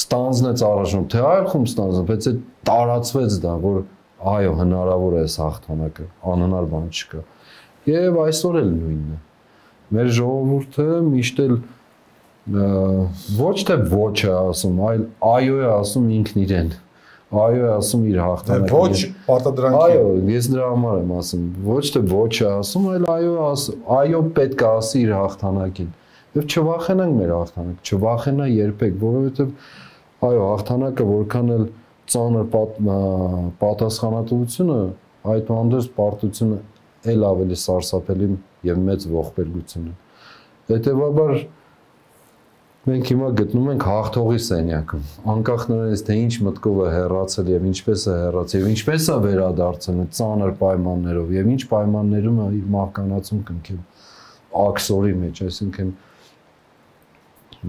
ստանձնեց առաջնում թե այլ խումբ ստանձնեց բայց այդ տարածվեց դա որ այո հնարավոր է այս հաղթանակը անհնար բան չկա եւ այսօր էլ նույնն է մեր ժողովուրդը միշտ էլ ոչ թե ոչ է ասում, այլ այո է ասում ինքն իրեն։ Այո է ասում իր հաղթանակին։ Ոչ պարտադրանքի։ Այո, ես դրա համար եմ ասում, ոչ թե ոչ է ասում, այլ այո պետք է ասի իր հաղթանակին։ Եվ չվախենանք մեր հաղթանակ, չվախենա երբեք, որովհետև այո, հաղթանակը որքան էլ ծանր պատասխանատվությունը, այդ հանդերձ պարտությունը էլ ավելի սարսափելի եւ մեծ ողբերգություն է։ Հետևաբար մենք հիմա գտնում ենք հաղթողի սենյակում, անկախ նրանից թե ինչ մտքով է հեռացել եւ ինչպես է հեռացել եւ ինչպես է վերադարձել ծանր պայմաններով եւ ինչ պայմաններում է իր մահկանացում կնքել աքսորի մեջ, այսինքն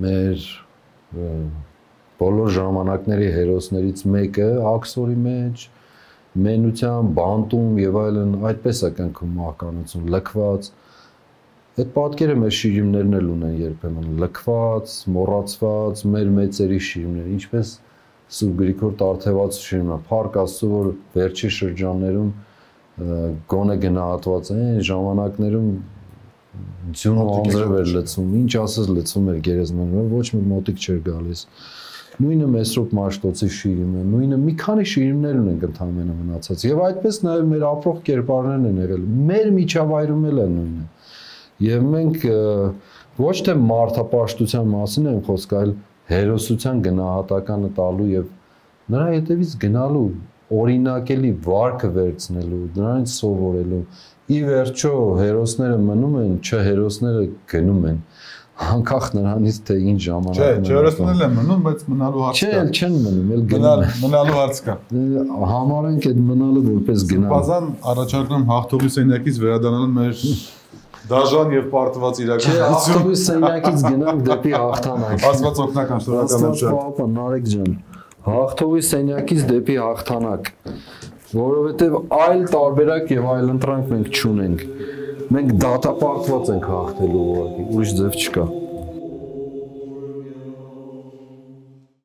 մեր բոլոր ժամանակների հերոսներից մեկը աքսորի մեջ մենության, բանտում եւ այլն այդպես է կնքում մահկանացում, լքված Այդ պատկերը մեր շիրիմներն էլ ունեն երբեմն լքված, մոռացված, մեր մեծերի շիրիմներ, ինչպես Սուրբ Գրիգոր Տարթևացու շիրիմը, փառք Աստծո, որ վերջի շրջաններում գոնե գնահատված են, ժամանակներում ձյուն ու անձրև էր լցվում, ինչ ասես լցվում էր գերեզմանով, ոչ մի մոտիկ չէր գալիս։ Նույնը Մեսրոպ Մաշտոցի շիրիմը, նույնը մի քանի շիրիմներ ունենք ընդհանրապես մնացած, եւ այդպես նաեւ մեր ապրող կերպարներն են եղել, մեր միջավայրում էլ է նույնը։ Եվ մենք ոչ թե մարդապաշտության մասին են խոսք, այլ հերոսության գնահատականը տալու եւ նրա հետևից գնալու, օրինակելի վարքը վերցնելու, նրանից սովորելու։ Ի վերջո հերոսները մնում են, չհերոսները գնում են։ Անկախ նրանից թե ինչ ժամանակ մնում։ Չէ, հերոսներն են մնում, բայց մնալու հարց կա։ Չէ, չեն մնում, էլ գնում են։ Մնալու հարց կա։ Համարենք այդ մնալը որպես գնալ։ Բազան առաջարկում հաղթողի սենյակից վերադառնալ մեր Դաժան եւ պարտված իրականություն։ Հաղթողի սենյակից գնանք դեպի հաղթանակ։ Աստված օգնական, շնորհակալ եմ շատ։ Պապա Նարեկ ջան, հաղթողի սենյակից դեպի հաղթանակ, որովհետեւ այլ տարբերակ եւ այլ ընտրանք մենք չունենք։ Մենք դատապարտված ենք հաղթելու ուղղակի, ուրիշ ձև չկա։